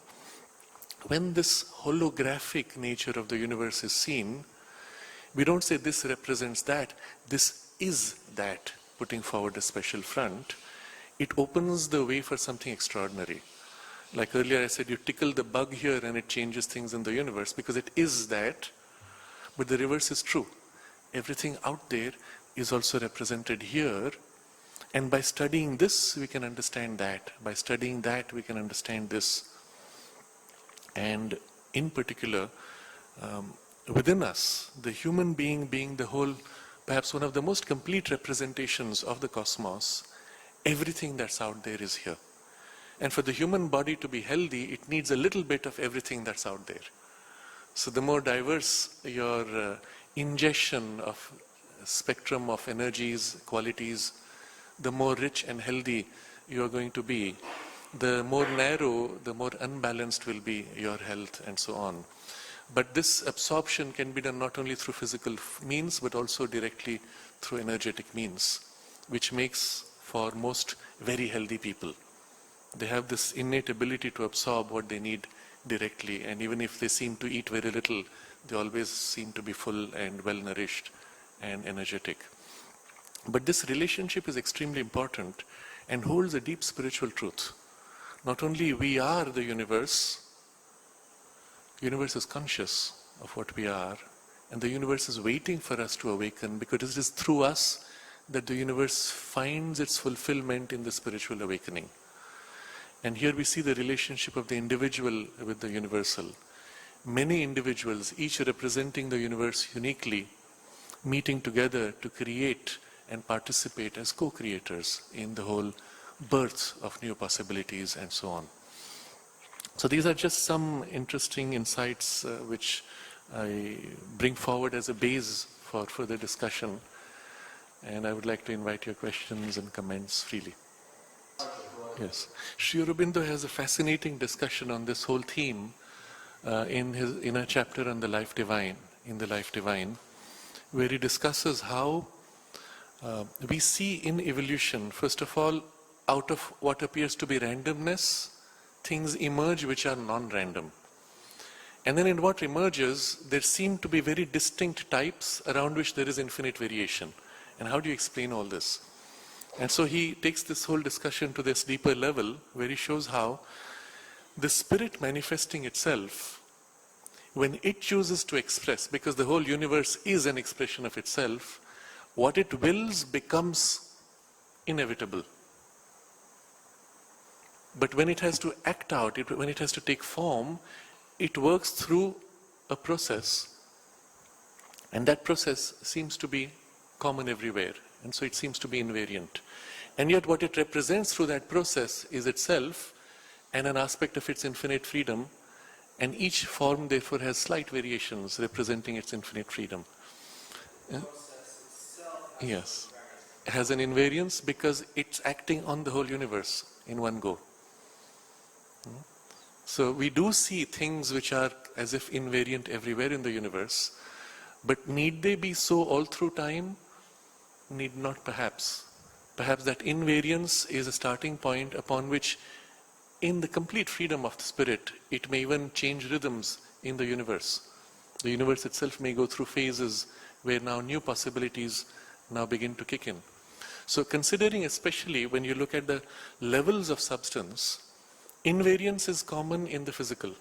When this holographic nature of the universe is seen, we don't say this represents that, this is that, putting forward a special front. It opens the way for something extraordinary. Like earlier I said, you tickle the bug here and it changes things in the universe because it is that, but the reverse is true. Everything out there is also represented here, and by studying this we can understand that. By studying that we can understand this. And in particular, within us, the human being being the whole, perhaps one of the most complete representations of the cosmos, everything that's out there is here. And for the human body to be healthy, it needs a little bit of everything that's out there. So the more diverse your ingestion of spectrum of energies, qualities, the more rich and healthy you are going to be. The more narrow, the more unbalanced will be your health, and so on. But this absorption can be done not only through physical means, but also directly through energetic means, which makes for most very healthy people. They have this innate ability to absorb what they need directly, and even if they seem to eat very little, they always seem to be full and well nourished and energetic. But this relationship is extremely important and holds a deep spiritual truth. Not only we are the universe is conscious of what we are, and the universe is waiting for us to awaken, because it is through us that the universe finds its fulfillment in the spiritual awakening. And here we see the relationship of the individual with the universal. Many individuals, each representing the universe uniquely, meeting together to create and participate as co-creators in the whole birth of new possibilities, and so on. So these are just some interesting insights which I bring forward as a base for further discussion. And I would like to invite your questions and comments freely. Yes. Sri Aurobindo has a fascinating discussion on this whole theme in a chapter on the life divine, where he discusses how we see in evolution, first of all, out of what appears to be randomness, things emerge which are non-random. And then in what emerges, there seem to be very distinct types around which there is infinite variation. And how do you explain all this? And so he takes this whole discussion to this deeper level where he shows how the spirit manifesting itself, when it chooses to express, because the whole universe is an expression of itself, what it wills becomes inevitable. But when it has to act out, when it has to take form, it works through a process. And that process seems to be common everywhere. And so it seems to be invariant. And yet what it represents through that process is itself and an aspect of its infinite freedom. And each form therefore has slight variations representing its infinite freedom. Yeah? Yes. It has an invariance because it's acting on the whole universe in one go. So we do see things which are as if invariant everywhere in the universe, but need they be so all through time? Need not, perhaps. Perhaps that invariance is a starting point upon which, in the complete freedom of the spirit, it may even change rhythms in the universe. The universe itself may go through phases where now new possibilities now begin to kick in. So considering especially when you look at the levels of substance, invariance is common in the physical,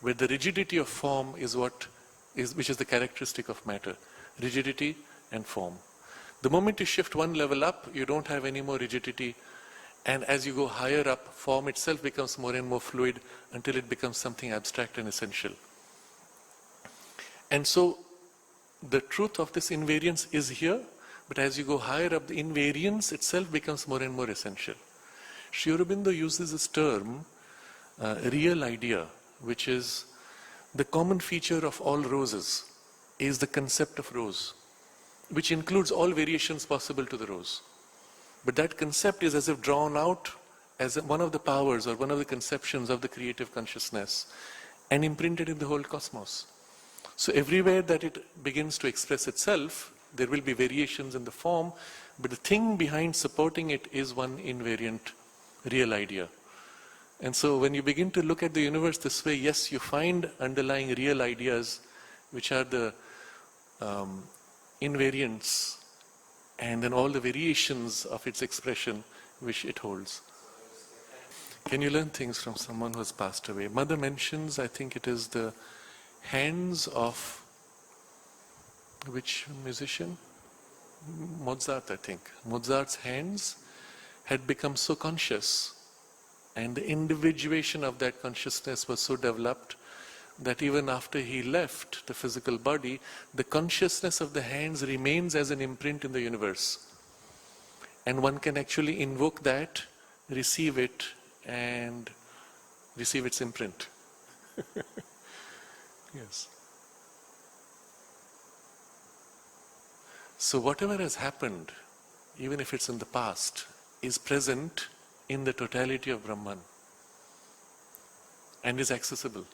where the rigidity of form is which is the characteristic of matter. Rigidity and form. The moment you shift one level up, you don't have any more rigidity, and as you go higher up, form itself becomes more and more fluid until it becomes something abstract and essential. And so the truth of this invariance is here, but as you go higher up, the invariance itself becomes more and more essential. Sri Aurobindo uses this term, real idea, which is the common feature of all roses, is the concept of rose, which includes all variations possible to the rose. But that concept is as if drawn out as one of the powers or one of the conceptions of the creative consciousness and imprinted in the whole cosmos. So everywhere that it begins to express itself, there will be variations in the form, but the thing behind supporting it is one invariant real idea. And so when you begin to look at the universe this way, yes, you find underlying real ideas which are the invariants and then all the variations of its expression which it holds. Can you learn things from someone who has passed away? Mother mentions, I think it is the hands of which musician? Mozart, I think. Mozart's hands had become so conscious, and the individuation of that consciousness was so developed that even after he left the physical body, the consciousness of the hands remains as an imprint in the universe. And one can actually invoke that, receive it, and receive its imprint. Yes. So whatever has happened, even if it's in the past, is present in the totality of Brahman and is accessible.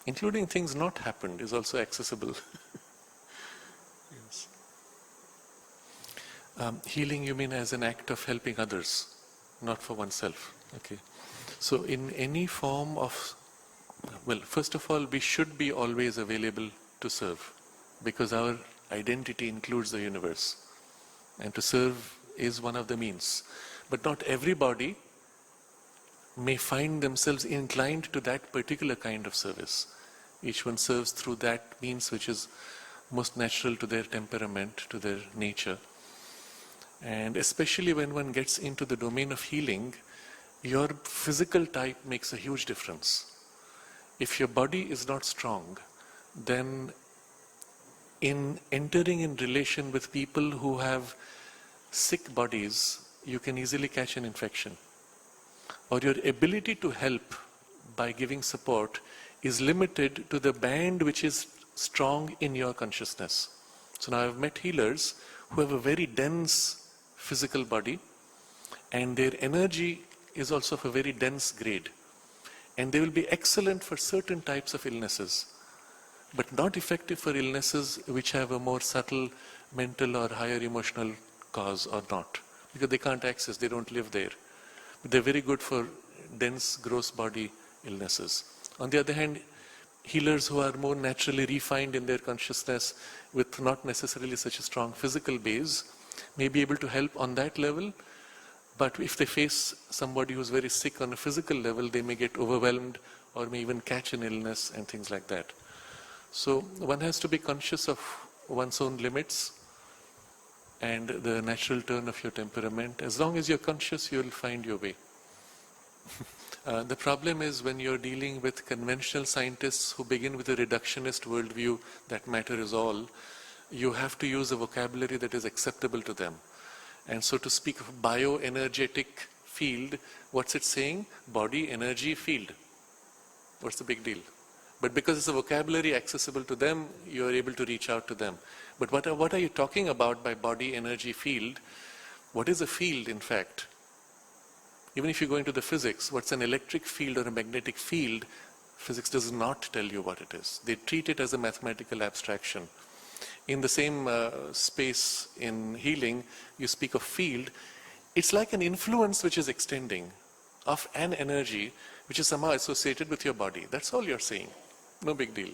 Including things not happened is also accessible. Yes. Healing, you mean as an act of helping others, not for oneself. Okay. So in any form of, well, first of all, we should be always available to serve, because our identity includes the universe. And to serve is one of the means. But not everybody may find themselves inclined to that particular kind of service. Each one serves through that means which is most natural to their temperament, to their nature. And especially when one gets into the domain of healing, your physical type makes a huge difference. If your body is not strong, then in entering in relation with people who have sick bodies, you can easily catch an infection. Or your ability to help by giving support is limited to the band which is strong in your consciousness. So now I've met healers who have a very dense physical body, and their energy is also of a very dense grade. And they will be excellent for certain types of illnesses, but not effective for illnesses which have a more subtle mental or higher emotional cause or not. Because they can't access, they don't live there. But they're very good for dense, gross body illnesses. On the other hand, healers who are more naturally refined in their consciousness with not necessarily such a strong physical base may be able to help on that level. But if they face somebody who's very sick on a physical level, they may get overwhelmed or may even catch an illness and things like that. So one has to be conscious of one's own limits and the natural turn of your temperament. As long as you're conscious, you'll find your way. The problem is when you're dealing with conventional scientists who begin with a reductionist worldview that matter is all, you have to use a vocabulary that is acceptable to them. And so to speak of bioenergetic field, what's it saying? Body, energy, field. What's the big deal? But because it's a vocabulary accessible to them, you are able to reach out to them. But what are you talking about by body, energy, field? What is a field, in fact? Even if you go into the physics, what's an electric field or a magnetic field, physics does not tell you what it is. They treat it as a mathematical abstraction. In the same space in healing, you speak of field. It's like an influence which is extending of an energy which is somehow associated with your body. That's all you're saying. No big deal.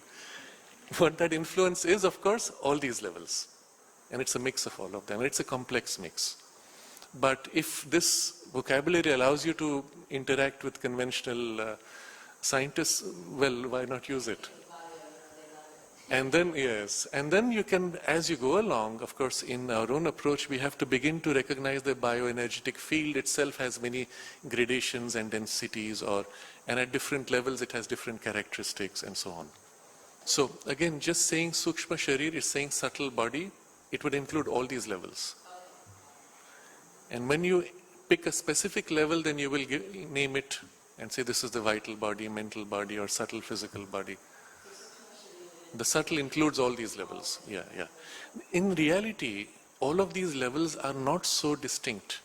What that influence is, of course, all these levels. And it's a mix of all of them. It's a complex mix. But if this vocabulary allows you to interact with conventional scientists, well, why not use it? And then, yes, and then you can, as you go along, of course, in our own approach, we have to begin to recognize the bioenergetic field itself has many gradations and densities, and at different levels it has different characteristics and so on. So again, just saying Sukshma Sharir is saying subtle body, it would include all these levels. And when you pick a specific level, then you will name it and say this is the vital body, mental body, or subtle physical body. The subtle includes all these levels. Yeah. In reality, all of these levels are not so distinct.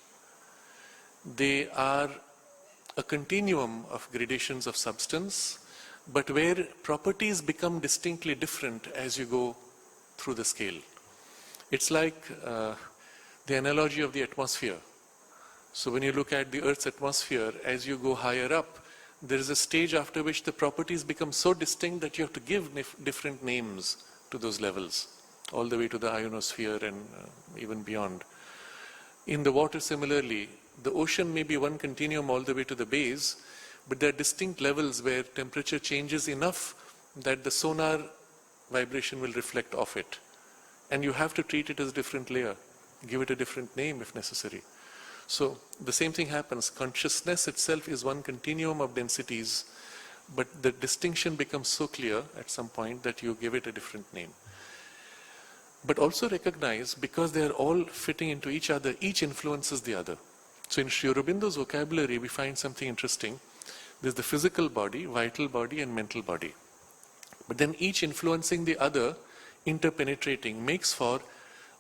They are a continuum of gradations of substance, but where properties become distinctly different as you go through the scale. It's like the analogy of the atmosphere. So when you look at the Earth's atmosphere, as you go higher up, there is a stage after which the properties become so distinct that you have to give different names to those levels, all the way to the ionosphere and even beyond. In the water, similarly, the ocean may be one continuum all the way to the base, but there are distinct levels where temperature changes enough that the sonar vibration will reflect off it. And you have to treat it as a different layer, give it a different name if necessary. So the same thing happens. Consciousness itself is one continuum of densities, but the distinction becomes so clear at some point that you give it a different name. But also recognize, because they are all fitting into each other, each influences the other. So in Sri Aurobindo's vocabulary, we find something interesting. There's the physical body, vital body, and mental body. But then each influencing the other, interpenetrating, makes for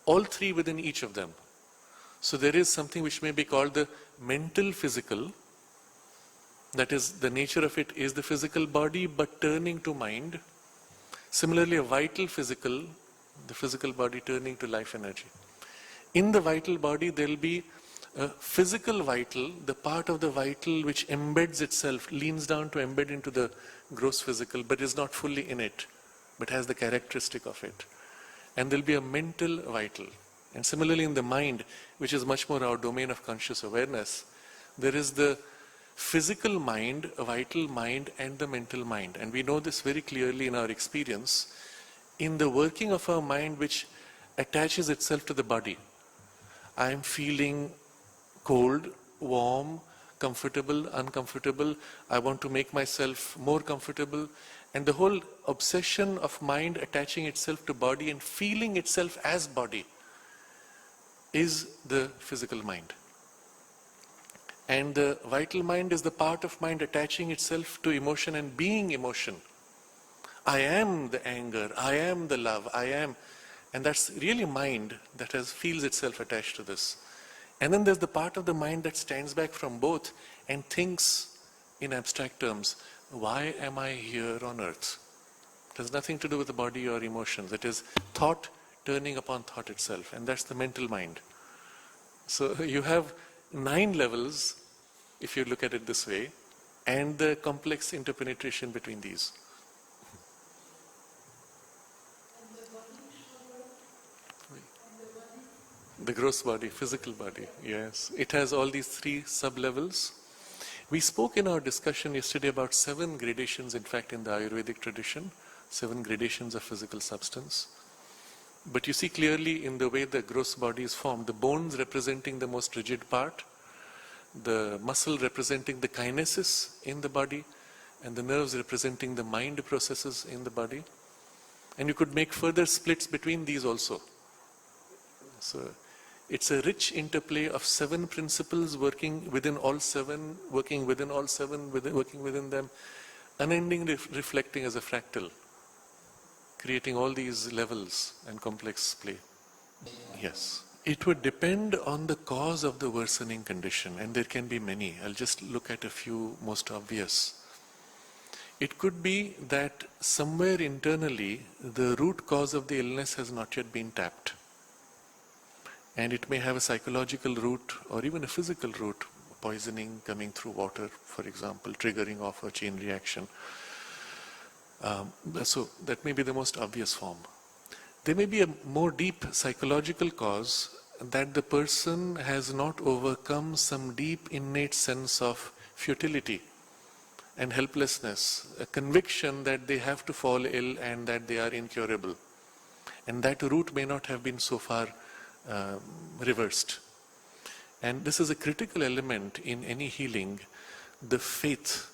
all three within each of them. So there is something which may be called the mental physical. That is, the nature of it is the physical body, but turning to mind. Similarly, a vital physical, the physical body turning to life energy. In the vital body, there will be a physical vital, the part of the vital which embeds itself, leans down to embed into the gross physical, but is not fully in it, but has the characteristic of it. And there will be a mental vital. And similarly in the mind, which is much more our domain of conscious awareness, there is the physical mind, a vital mind, and the mental mind. And we know this very clearly in our experience, in the working of our mind which attaches itself to the body. I am feeling cold, warm, comfortable, uncomfortable. I want to make myself more comfortable. And the whole obsession of mind attaching itself to body and feeling itself as body is the physical mind. And the vital mind is the part of mind attaching itself to emotion and being emotion. I am the anger, I am the love, I am. And that's really mind that feels itself attached to this. And then there's the part of the mind that stands back from both and thinks in abstract terms, why am I here on earth? It has nothing to do with the body or emotions. It is thought turning upon thought itself, and that's the mental mind. So you have 9 levels, if you look at it this way, and the complex interpenetration between these. The gross body, physical body, yes. It has all these three sub-levels. We spoke in our discussion yesterday about 7 gradations, in fact, in the Ayurvedic tradition, 7 gradations of physical substance. But you see clearly in the way the gross body is formed, the bones representing the most rigid part, the muscle representing the kinesis in the body, and the nerves representing the mind processes in the body. And you could make further splits between these also. So it's a rich interplay of 7 principles working within all 7, working within all 7, working within them, unending reflecting as a fractal, creating all these levels and complex play. Yes. It would depend on the cause of the worsening condition, and there can be many. I'll just look at a few most obvious. It could be that somewhere internally the root cause of the illness has not yet been tapped. And it may have a psychological root or even a physical root, poisoning coming through water, for example, triggering off a chain reaction. So that may be the most obvious form. There may be a more deep psychological cause, that the person has not overcome some deep innate sense of futility and helplessness, a conviction that they have to fall ill and that they are incurable. And that root may not have been so far reversed. And this is a critical element in any healing, the faith.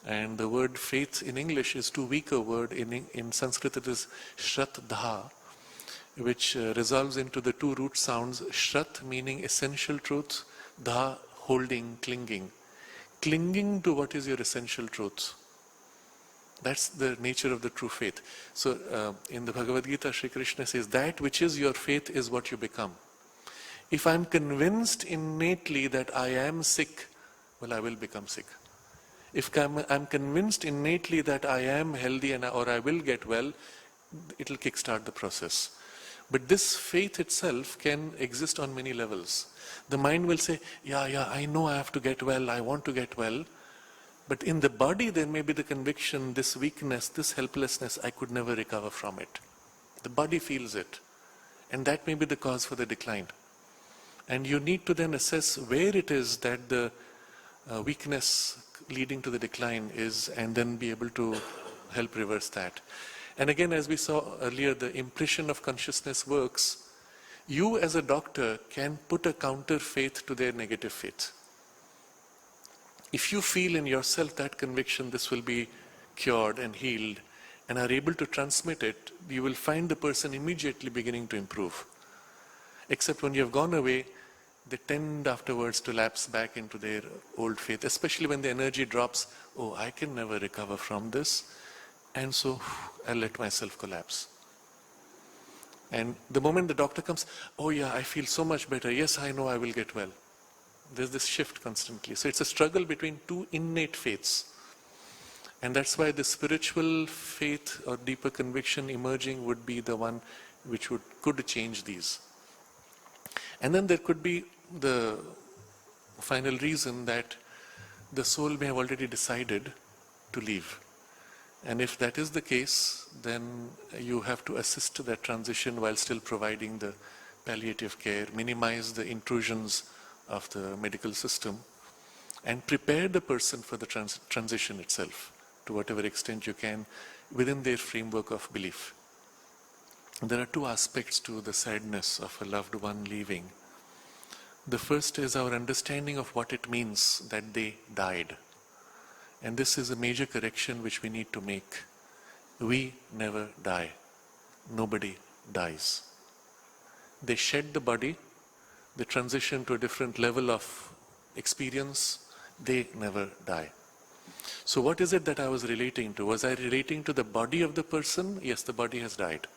And the word faith in English is too weak a word. In Sanskrit it is Shraddha, which resolves into the 2 root sounds, Shrat meaning essential truth, Dha holding, clinging. Clinging to what is your essential truth. That's the nature of the true faith. So in the Bhagavad Gita, Sri Krishna says, that which is your faith is what you become. If I'm convinced innately that I am sick, well, I will become sick. If I'm convinced innately that I am healthy or I will get well, it'll kickstart the process. But this faith itself can exist on many levels. The mind will say, yeah, I know I have to get well, I want to get well. But in the body there may be the conviction, this weakness, this helplessness, I could never recover from it. The body feels it. And that may be the cause for the decline. And you need to then assess where it is that the weakness leading to the decline is, and then be able to help reverse that. And again, as we saw earlier, the impression of consciousness works. You as a doctor can put a counter faith to their negative faith. If you feel in yourself that conviction, this will be cured and healed, and are able to transmit it, you will find the person immediately beginning to improve. Except when you have gone away, they tend afterwards to lapse back into their old faith, especially when the energy drops. Oh, I can never recover from this, and so I'll let myself collapse. And the moment the doctor comes, oh yeah, I feel so much better. Yes, I know I will get well. There's this shift constantly. So it's a struggle between 2 innate faiths. And that's why the spiritual faith or deeper conviction emerging would be the one which could change these. And then there could be the final reason that the soul may have already decided to leave. And if that is the case, then you have to assist that transition while still providing the palliative care, minimize the intrusions of the medical system, and prepare the person for the transition itself to whatever extent you can within their framework of belief. There are 2 aspects to the sadness of a loved one leaving. The first is our understanding of what it means that they died. And this is a major correction which we need to make. We never die. Nobody dies. They shed the body, they transition to a different level of experience, they never die. So what is it that I was relating to? Was I relating to the body of the person? Yes, the body has died.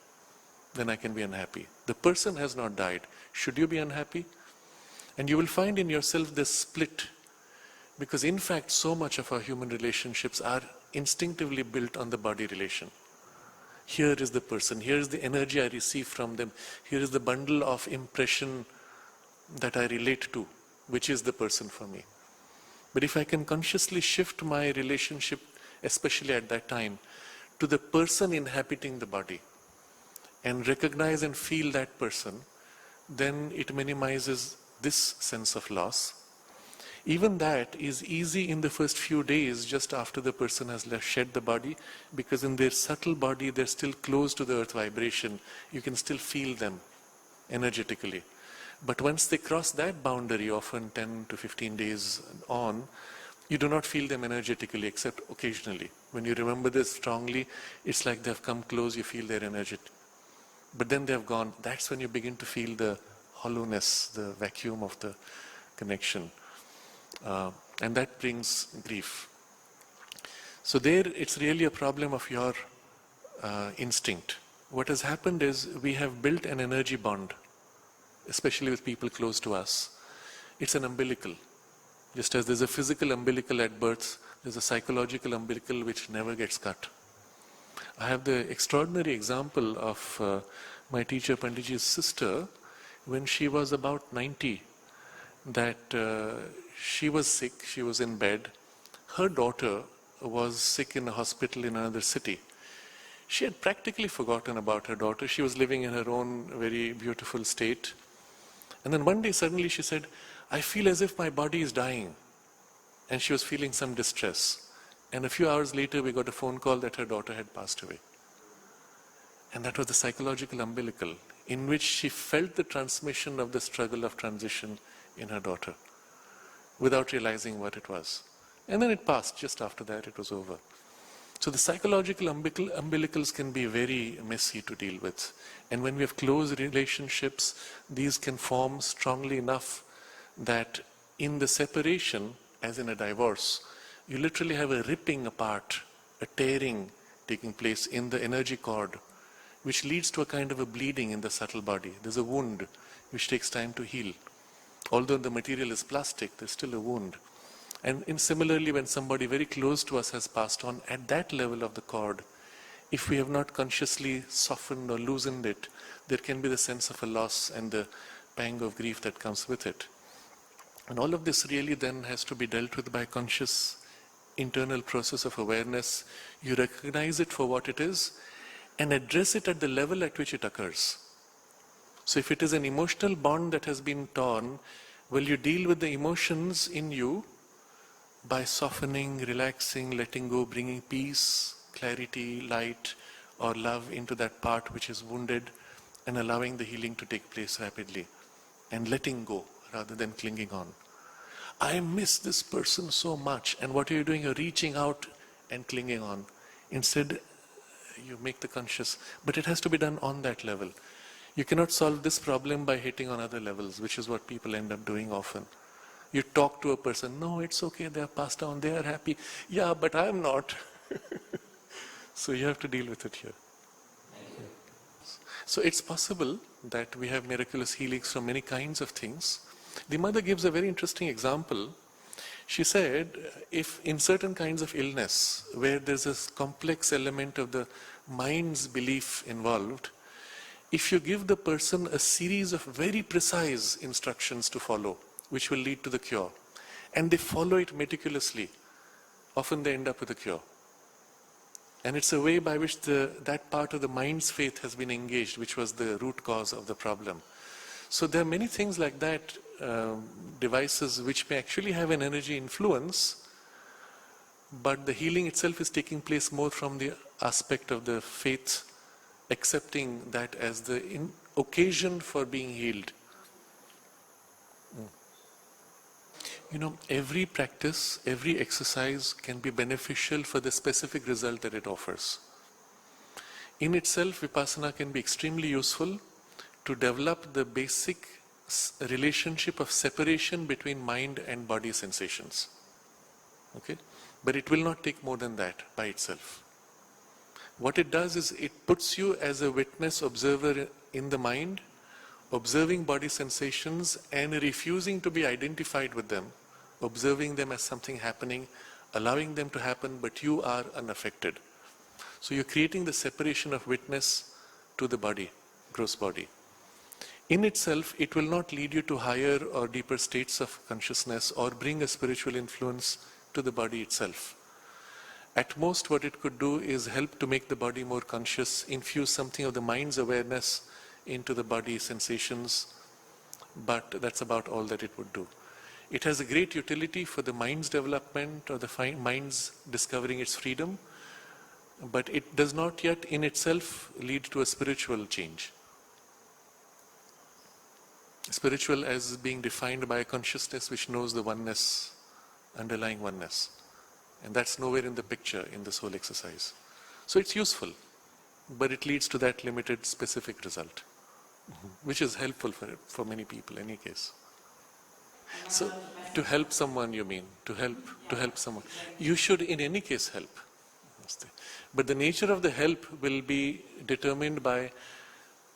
Then I can be unhappy. The person has not died. Should you be unhappy? And you will find in yourself this split. Because in fact, so much of our human relationships are instinctively built on the body relation. Here is the person, here is the energy I receive from them, here is the bundle of impression that I relate to, which is the person for me. But if I can consciously shift my relationship, especially at that time, to the person inhabiting the body, and recognize and feel that person, then it minimizes this sense of loss. Even that is easy in the first few days just after the person has shed the body, because in their subtle body they're still close to the earth vibration. You can still feel them energetically. But once they cross that boundary, often 10 to 15 days on, you do not feel them energetically except occasionally. When you remember this strongly, it's like they've come close, you feel their energy. But then they've gone. That's when you begin to feel the hollowness, the vacuum of the connection. And that brings grief. So there, it's really a problem of your instinct. What has happened is we have built an energy bond, especially with people close to us. It's an umbilical. Just as there's a physical umbilical at birth, there's a psychological umbilical which never gets cut. I have the extraordinary example of my teacher Panditji's sister, when she was about 90, that she was sick, she was in bed. Her daughter was sick in a hospital in another city. She had practically forgotten about her daughter. She was living in her own very beautiful state. And then one day suddenly she said, I feel as if my body is dying. And she was feeling some distress. And a few hours later we got a phone call that her daughter had passed away. And that was the psychological umbilical, in which she felt the transmission of the struggle of transition in her daughter, without realizing what it was. And then it passed. Just after that it was over. So the psychological umbilicals can be very messy to deal with. And when we have close relationships, these can form strongly enough that in the separation, as in a divorce, you literally have a ripping apart, a tearing taking place in the energy cord, which leads to a kind of a bleeding in the subtle body. There's a wound which takes time to heal. Although the material is plastic, there's still a wound. And similarly, when somebody very close to us has passed on, at that level of the cord, if we have not consciously softened or loosened it, there can be the sense of a loss and the pang of grief that comes with it. And all of this really then has to be dealt with by a conscious internal process of awareness. You recognize it for what it is and address it at the level at which it occurs. So if it is an emotional bond that has been torn, well, you deal with the emotions in you by softening, relaxing, letting go, bringing peace, clarity, light, or love into that part which is wounded, and allowing the healing to take place rapidly, and letting go rather than clinging on. I miss this person so much, and what are you doing? You're reaching out and clinging on. Instead, you make the conscious, but it has to be done on that level. You cannot solve this problem by hitting on other levels, which is what people end up doing often. You talk to a person, no, it's okay, they have passed on, they are happy. Yeah, but I'm not. So you have to deal with it here. So it's possible that we have miraculous healings from many kinds of things. The mother gives a very interesting example. She said, if in certain kinds of illness, where there's a complex element of the mind's belief involved, if you give the person a series of very precise instructions to follow, which will lead to the cure, and they follow it meticulously, often they end up with a cure. And it's a way by which that part of the mind's faith has been engaged, which was the root cause of the problem. So there are many things like that, devices which may actually have an energy influence, but the healing itself is taking place more from the aspect of the faith, accepting that as the occasion for being healed. You know, every practice, every exercise can be beneficial for the specific result that it offers. In itself, Vipassana can be extremely useful to develop the basic relationship of separation between mind and body sensations. Okay? But it will not take more than that by itself. What it does is it puts you as a witness observer in the mind, observing body sensations and refusing to be identified with them, observing them as something happening, allowing them to happen, but you are unaffected. So you're creating the separation of witness to the body, gross body. In itself, it will not lead you to higher or deeper states of consciousness or bring a spiritual influence to the body itself. At most, what it could do is help to make the body more conscious, infuse something of the mind's awareness into the body sensations, but that's about all that it would do. It has a great utility for the mind's development or the mind's discovering its freedom, but it does not yet in itself lead to a spiritual change. Spiritual as being defined by a consciousness which knows the oneness, underlying oneness. And that's nowhere in the picture in this whole exercise. So it's useful, but it leads to that limited specific result, which is helpful for many people in any case. So to help someone, you mean, to help someone. You should in any case help. But the nature of the help will be determined by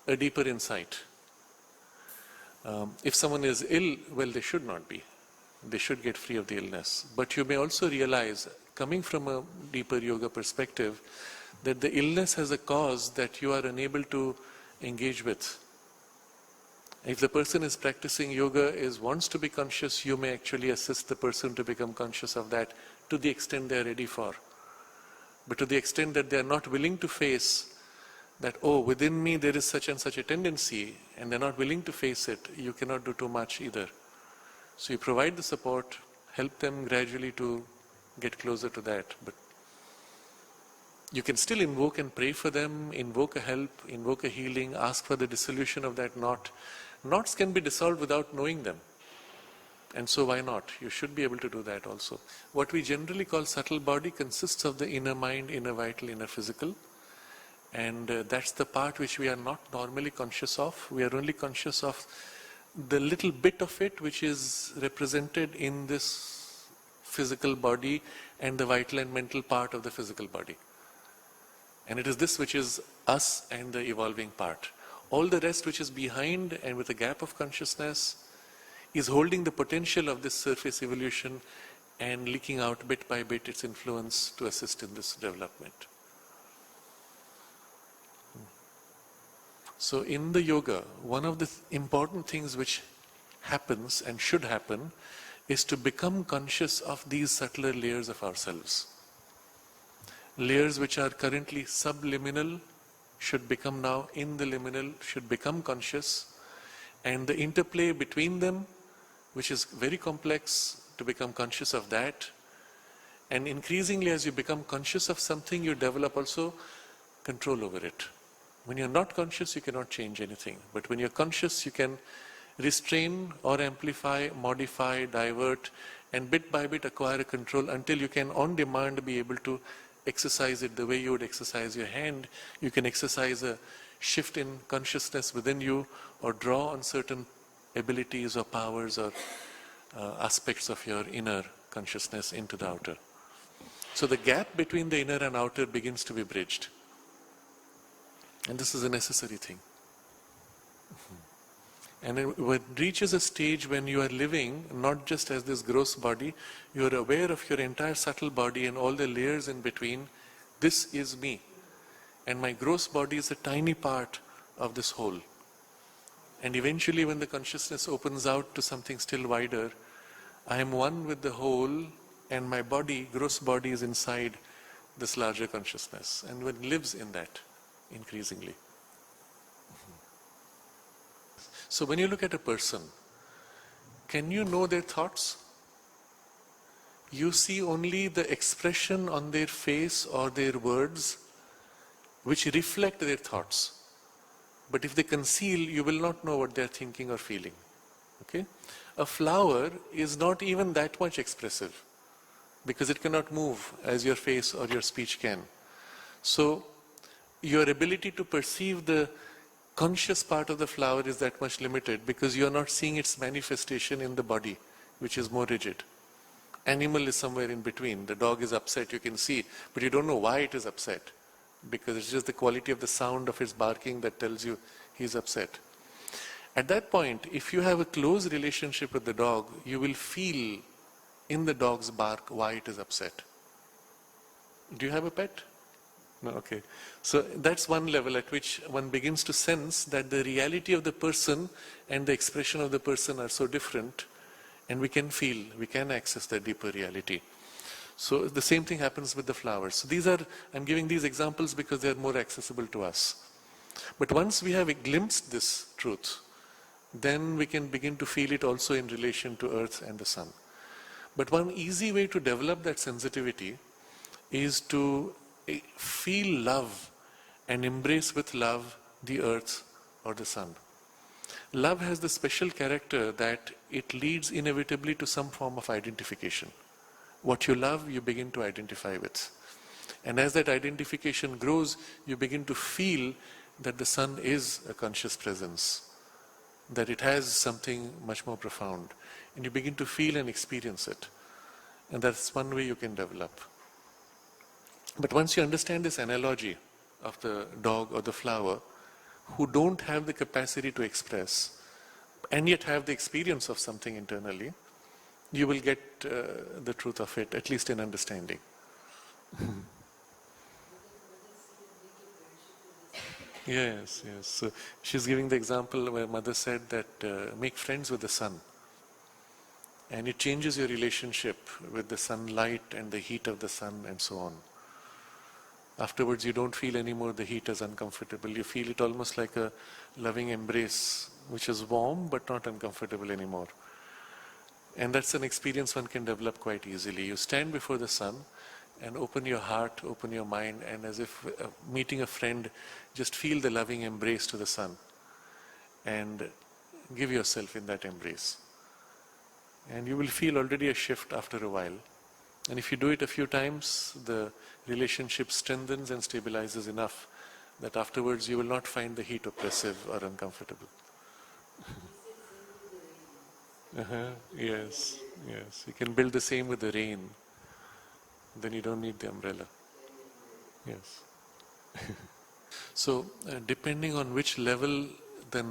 a deeper insight. If someone is ill, well, they should not be. They should get free of the illness. But you may also realize, coming from a deeper yoga perspective, that the illness has a cause that you are unable to engage with. If the person is practicing yoga, wants to be conscious, you may actually assist the person to become conscious of that to the extent they are ready for. But to the extent that they are not willing to face that, oh, within me there is such and such a tendency, and they're not willing to face it, you cannot do too much either. So you provide the support, help them gradually to get closer to that. But you can still invoke and pray for them, invoke a help, invoke a healing, ask for the dissolution of that knot. Knots can be dissolved without knowing them. And so why not? You should be able to do that also. What we generally call subtle body consists of the inner mind, inner vital, inner physical. And that's the part which we are not normally conscious of. We are only conscious of the little bit of it which is represented in this physical body and the vital and mental part of the physical body. And it is this which is us and the evolving part. All the rest which is behind and with a gap of consciousness is holding the potential of this surface evolution and leaking out bit by bit its influence to assist in this development. So in the yoga, one of the important things which happens and should happen is to become conscious of these subtler layers of ourselves. Layers which are currently subliminal should become now in the liminal, should become conscious, and the interplay between them, which is very complex, to become conscious of that. And increasingly as you become conscious of something, you develop also control over it. When you're not conscious, you cannot change anything. But when you're conscious, you can restrain or amplify, modify, divert, and bit by bit acquire a control until you can on demand be able to exercise it the way you would exercise your hand. You can exercise a shift in consciousness within you or draw on certain abilities or powers or aspects of your inner consciousness into the outer. So the gap between the inner and outer begins to be bridged. And this is a necessary thing. And it reaches a stage when you are living not just as this gross body, you are aware of your entire subtle body and all the layers in between. This is me. And my gross body is a tiny part of this whole. And eventually when the consciousness opens out to something still wider, I am one with the whole, and my body, gross body, is inside this larger consciousness and one lives in that increasingly. So when you look at a person, can you know their thoughts? You see only the expression on their face or their words which reflect their thoughts. But if they conceal, you will not know what they are thinking or feeling. Okay? A flower is not even that much expressive because it cannot move as your face or your speech can. So your ability to perceive the conscious part of the flower is that much limited because you are not seeing its manifestation in the body, which is more rigid. Animal is somewhere in between. The dog is upset, you can see, but you don't know why it is upset because it's just the quality of the sound of its barking that tells you he's upset. At that point, if you have a close relationship with the dog, you will feel in the dog's bark why it is upset. Do you have a pet? No, okay. So that's one level at which one begins to sense that the reality of the person and the expression of the person are so different, and we can feel, we can access that deeper reality. So the same thing happens with the flowers. So I'm giving these examples because they are more accessible to us. But once we have glimpsed this truth, then we can begin to feel it also in relation to earth and the sun. But one easy way to develop that sensitivity is to feel love and embrace with love the earth or the sun. Love has the special character that it leads inevitably to some form of identification. What you love, you begin to identify with. And as that identification grows, you begin to feel that the sun is a conscious presence, that it has something much more profound. And you begin to feel and experience it. And that's one way you can develop. But once you understand this analogy of the dog or the flower, who don't have the capacity to express, and yet have the experience of something internally, you will get the truth of it, at least in understanding. Yes, yes. So she's giving the example where mother said that make friends with the sun. And it changes your relationship with the sunlight and the heat of the sun and so on. Afterwards, you don't feel anymore the heat as uncomfortable. You feel it almost like a loving embrace, which is warm but not uncomfortable anymore. And that's an experience one can develop quite easily. You stand before the sun and open your heart, open your mind, and as if meeting a friend, just feel the loving embrace to the sun and give yourself in that embrace. And you will feel already a shift after a while. And if you do it a few times, the relationship strengthens and stabilizes enough that afterwards you will not find the heat oppressive or uncomfortable. Yes, yes. You can build the same with the rain. Then you don't need the umbrella. Yes. So, depending on which level the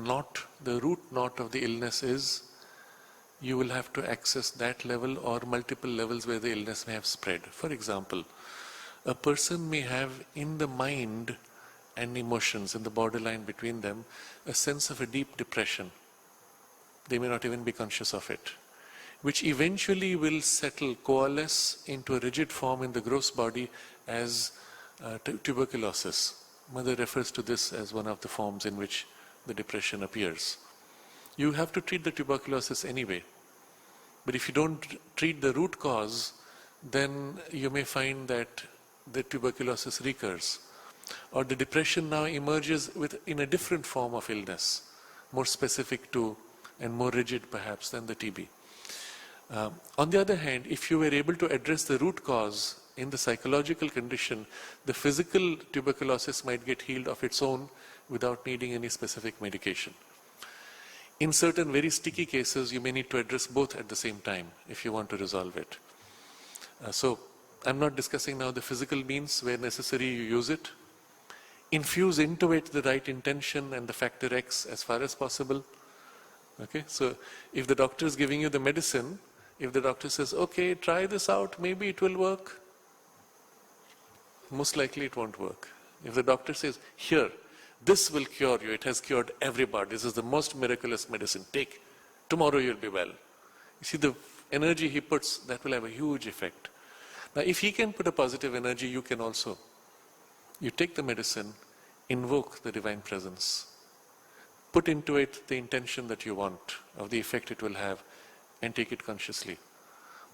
root knot of the illness is, you will have to access that level or multiple levels where the illness may have spread. For example, a person may have in the mind and emotions, in the borderline between them, a sense of a deep depression. They may not even be conscious of it, which eventually will settle, coalesce into a rigid form in the gross body as tuberculosis. Mother refers to this as one of the forms in which the depression appears. You have to treat the tuberculosis anyway. But if you don't treat the root cause, then you may find that the tuberculosis recurs. Or the depression now emerges in a different form of illness, more specific to and more rigid perhaps than the TB. On the other hand, if you were able to address the root cause in the psychological condition, the physical tuberculosis might get healed of its own without needing any specific medication. In certain very sticky cases, you may need to address both at the same time if you want to resolve it. So, I'm not discussing now the physical means where necessary you use it. Infuse into it the right intention and the factor X as far as possible. Okay, so if the doctor is giving you the medicine, if the doctor says, okay, try this out, maybe it will work, most likely it won't work. If the doctor says, here, this will cure you, it has cured everybody, this is the most miraculous medicine, take, tomorrow you'll be well. You see the energy he puts, that will have a huge effect. Now if he can put a positive energy, you can also. You take the medicine, invoke the divine presence, put into it the intention that you want, of the effect it will have, and take it consciously.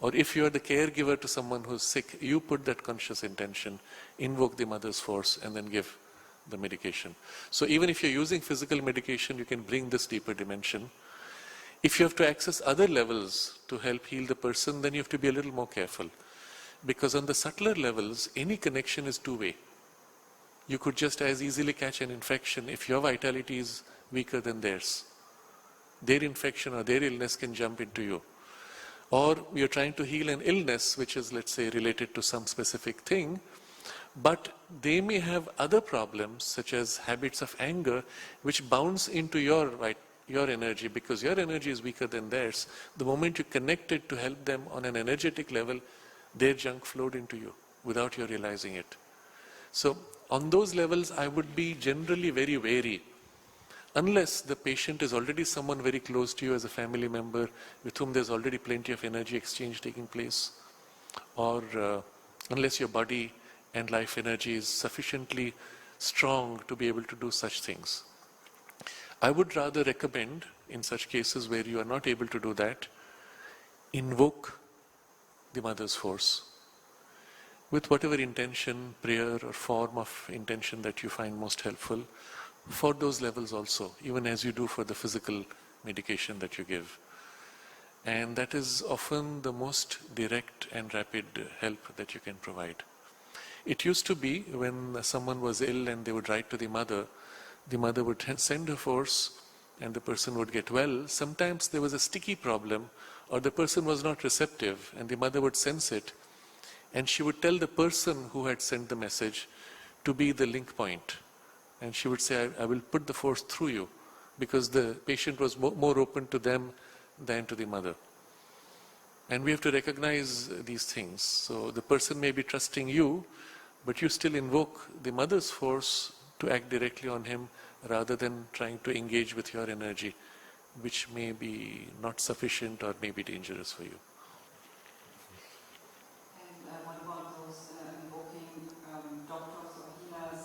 Or if you are the caregiver to someone who's sick, you put that conscious intention, invoke the mother's force, and then give the medication. So even if you're using physical medication, you can bring this deeper dimension. If you have to access other levels to help heal the person, then you have to be a little more careful. Because on the subtler levels, any connection is two-way. You could just as easily catch an infection if your vitality is weaker than theirs. Their infection or their illness can jump into you. Or you're trying to heal an illness which is, let's say, related to some specific thing, but they may have other problems such as habits of anger which bounce into your energy because your energy is weaker than theirs. The moment you connect it to help them on an energetic level, their junk flowed into you without you realizing it. So on those levels, I would be generally very wary. Unless the patient is already someone very close to you as a family member with whom there's already plenty of energy exchange taking place, or unless your body and life energy is sufficiently strong to be able to do such things. I would rather recommend, in such cases where you are not able to do that, invoke the mother's force with whatever intention, prayer or form of intention that you find most helpful for those levels also, even as you do for the physical medication that you give. And that is often the most direct and rapid help that you can provide. It used to be when someone was ill and they would write to the mother would send her force and the person would get well. Sometimes there was a sticky problem or the person was not receptive and the mother would sense it and she would tell the person who had sent the message to be the link point. And she would say, I will put the force through you, because the patient was more open to them than to the mother. And we have to recognize these things. So the person may be trusting you, but you still invoke the mother's force to act directly on him rather than trying to engage with your energy, which may be not sufficient or may be dangerous for you. And what about those invoking doctors or healers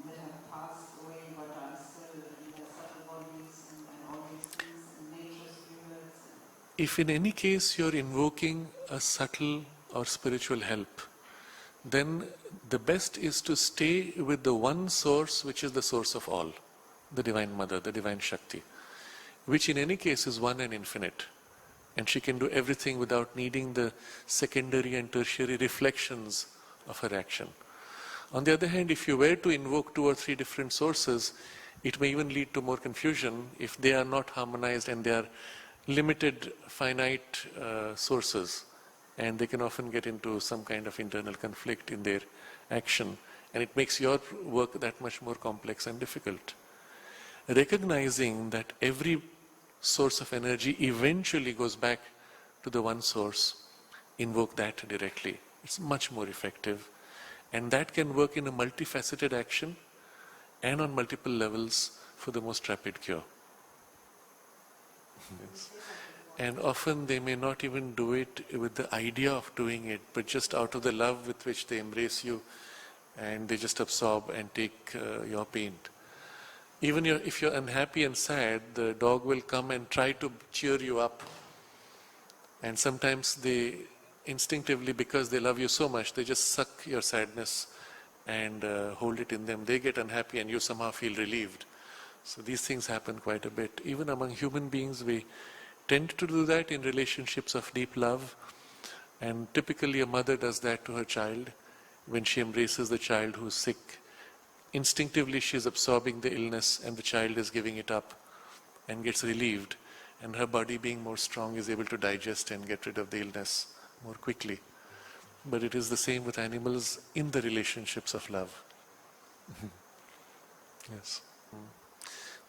that have passed away but are still in their subtle bodies and all these things, and nature spirits? If in any case you're invoking a subtle or spiritual help, then the best is to stay with the one source which is the source of all, the Divine Mother, the Divine Shakti, which in any case is one and infinite. And she can do everything without needing the secondary and tertiary reflections of her action. On the other hand, if you were to invoke 2 or 3 different sources, it may even lead to more confusion if they are not harmonized and they are limited, finite sources. And they can often get into some kind of internal conflict in their action. And it makes your work that much more complex and difficult. Recognizing that every source of energy eventually goes back to the one source, invoke that directly. It's much more effective. And that can work in a multifaceted action and on multiple levels for the most rapid cure. Yes. And often they may not even do it with the idea of doing it, but just out of the love with which they embrace you, and they just absorb and take your pain. Even if you're unhappy and sad, the dog will come and try to cheer you up. And sometimes they instinctively, because they love you so much, they just suck your sadness and hold it in them. They get unhappy and you somehow feel relieved. So these things happen quite a bit. Even among human beings, we tend to do that in relationships of deep love. And typically a mother does that to her child when she embraces the child who's sick. Instinctively she is absorbing the illness and the child is giving it up and gets relieved. And her body, being more strong, is able to digest and get rid of the illness more quickly. But it is the same with animals in the relationships of love. Yes.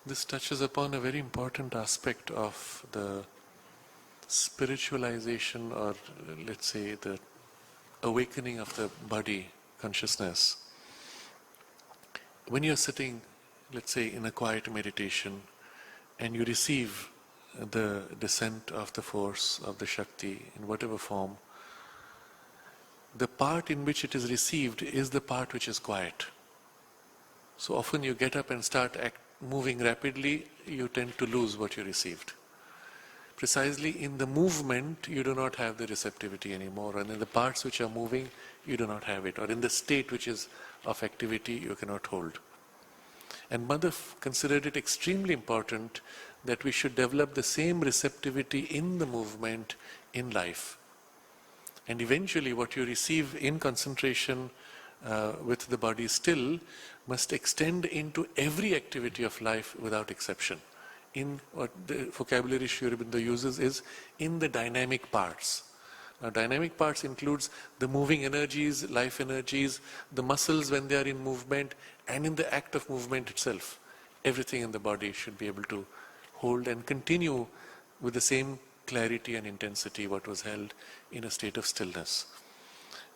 This touches upon a very important aspect of the spiritualization, or let's say the awakening of the body consciousness. When you're sitting, let's say, in a quiet meditation and you receive the descent of the force of the Shakti in whatever form, the part in which it is received is the part which is quiet. So often you get up and start moving rapidly, you tend to lose what you received. Precisely in the movement, you do not have the receptivity anymore, and in the parts which are moving, you do not have it, or in the state which is of activity, you cannot hold. And Mother considered it extremely important that we should develop the same receptivity in the movement in life. And eventually what you receive in concentration with the body still must extend into every activity of life without exception. In what the vocabulary Sri Aurobindo uses is in the dynamic parts. Now, dynamic parts includes the moving energies, life energies, the muscles when they are in movement, and in the act of movement itself. Everything in the body should be able to hold and continue with the same clarity and intensity what was held in a state of stillness.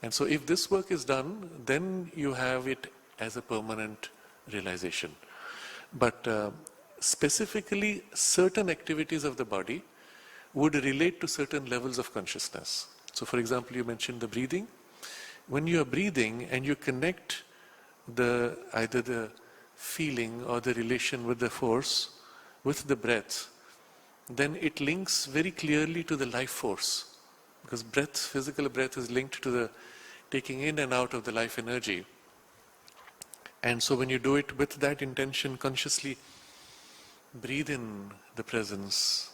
And so if this work is done, then you have it as a permanent realization. But specifically, certain activities of the body would relate to certain levels of consciousness. So for example, you mentioned the breathing. When you are breathing and you connect either the feeling or the relation with the force, with the breath, then it links very clearly to the life force. Because breath, physical breath, is linked to the taking in and out of the life energy. And so when you do it with that intention, consciously breathe in the presence,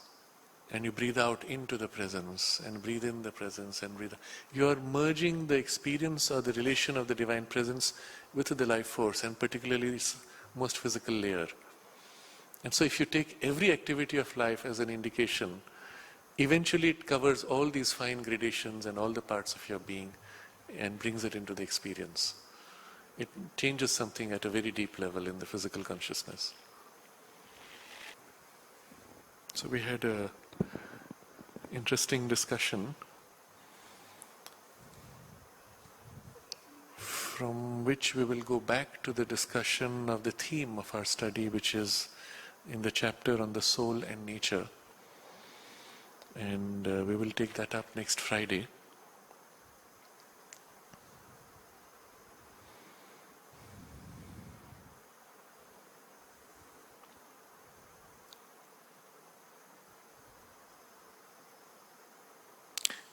and you breathe out into the presence, and breathe in the presence, and breathe out. You are merging the experience or the relation of the divine presence with the life force, and particularly its most physical layer. And so if you take every activity of life as an indication, eventually it covers all these fine gradations and all the parts of your being and brings it into the experience. It changes something at a very deep level in the physical consciousness. So we had a interesting discussion from which we will go back to the discussion of the theme of our study, which is in the chapter on the soul and nature. And we will take that up next Friday.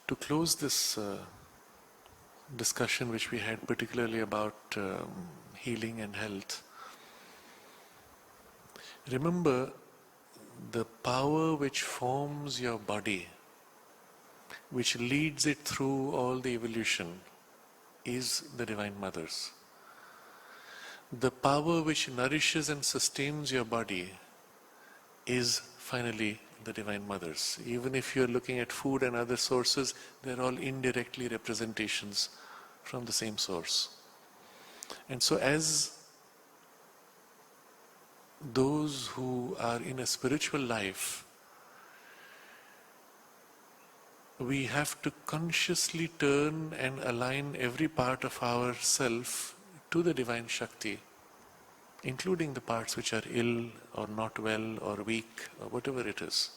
To close this discussion which we had particularly about healing and health, remember the power which forms your body, which leads it through all the evolution, is the Divine Mother's. The power which nourishes and sustains your body is finally the Divine Mother's. Even if you're looking at food and other sources, they're all indirectly representations from the same source. And so as those who are in a spiritual life, we have to consciously turn and align every part of ourself to the Divine Shakti, including the parts which are ill or not well or weak or whatever it is,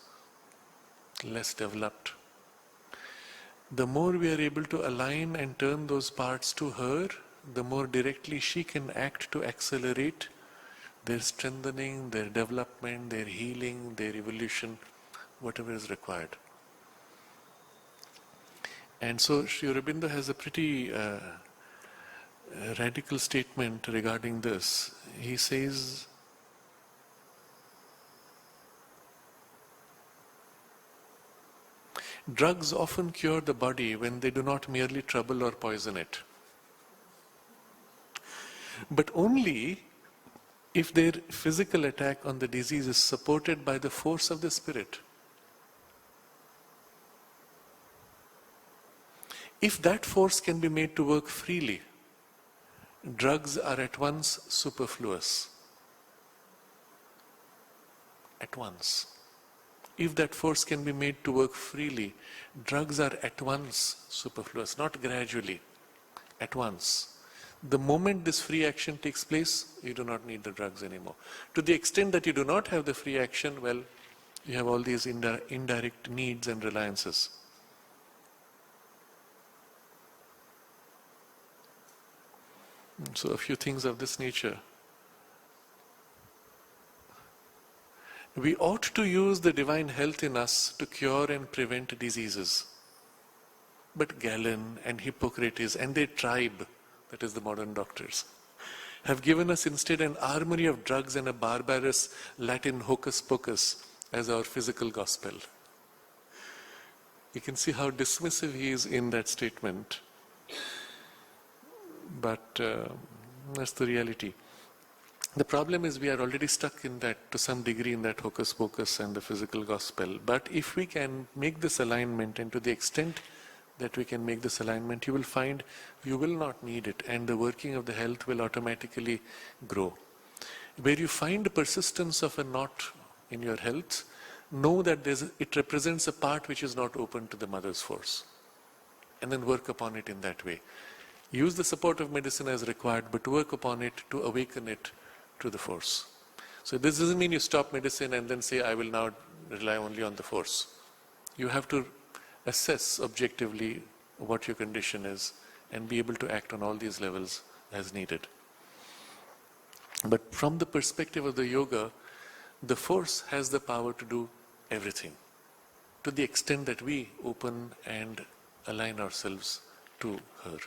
less developed. The more we are able to align and turn those parts to her, the more directly she can act to accelerate their strengthening, their development, their healing, their evolution, whatever is required. And so Sri Aurobindo has a pretty radical statement regarding this. He says, drugs often cure the body when they do not merely trouble or poison it, but only if their physical attack on the disease is supported by the force of the spirit. If that force can be made to work freely, drugs are at once superfluous. At once. If that force can be made to work freely, drugs are at once superfluous, not gradually, at once. The moment this free action takes place, you do not need the drugs anymore. To the extent that you do not have the free action, well, you have all these indirect needs and reliances. So a few things of this nature. We ought to use the divine health in us to cure and prevent diseases. But Galen and Hippocrates and their tribe, that is the modern doctors, have given us instead an armory of drugs and a barbarous Latin hocus pocus as our physical gospel. You can see how dismissive he is in that statement. But that's the reality. The problem is we are already stuck in that, to some degree, in that hocus pocus and the physical gospel. But if we can make this alignment, and to the extent that we can make this alignment, you will find you will not need it, and the working of the health will automatically grow. Where you find persistence of a knot in your health, know that it represents a part which is not open to the mother's force. And then work upon it in that way. Use the support of medicine as required, but work upon it to awaken it to the force. So this doesn't mean you stop medicine and then say, I will now rely only on the force. You have to assess objectively what your condition is and be able to act on all these levels as needed. But from the perspective of the yoga, the force has the power to do everything to the extent that we open and align ourselves to her.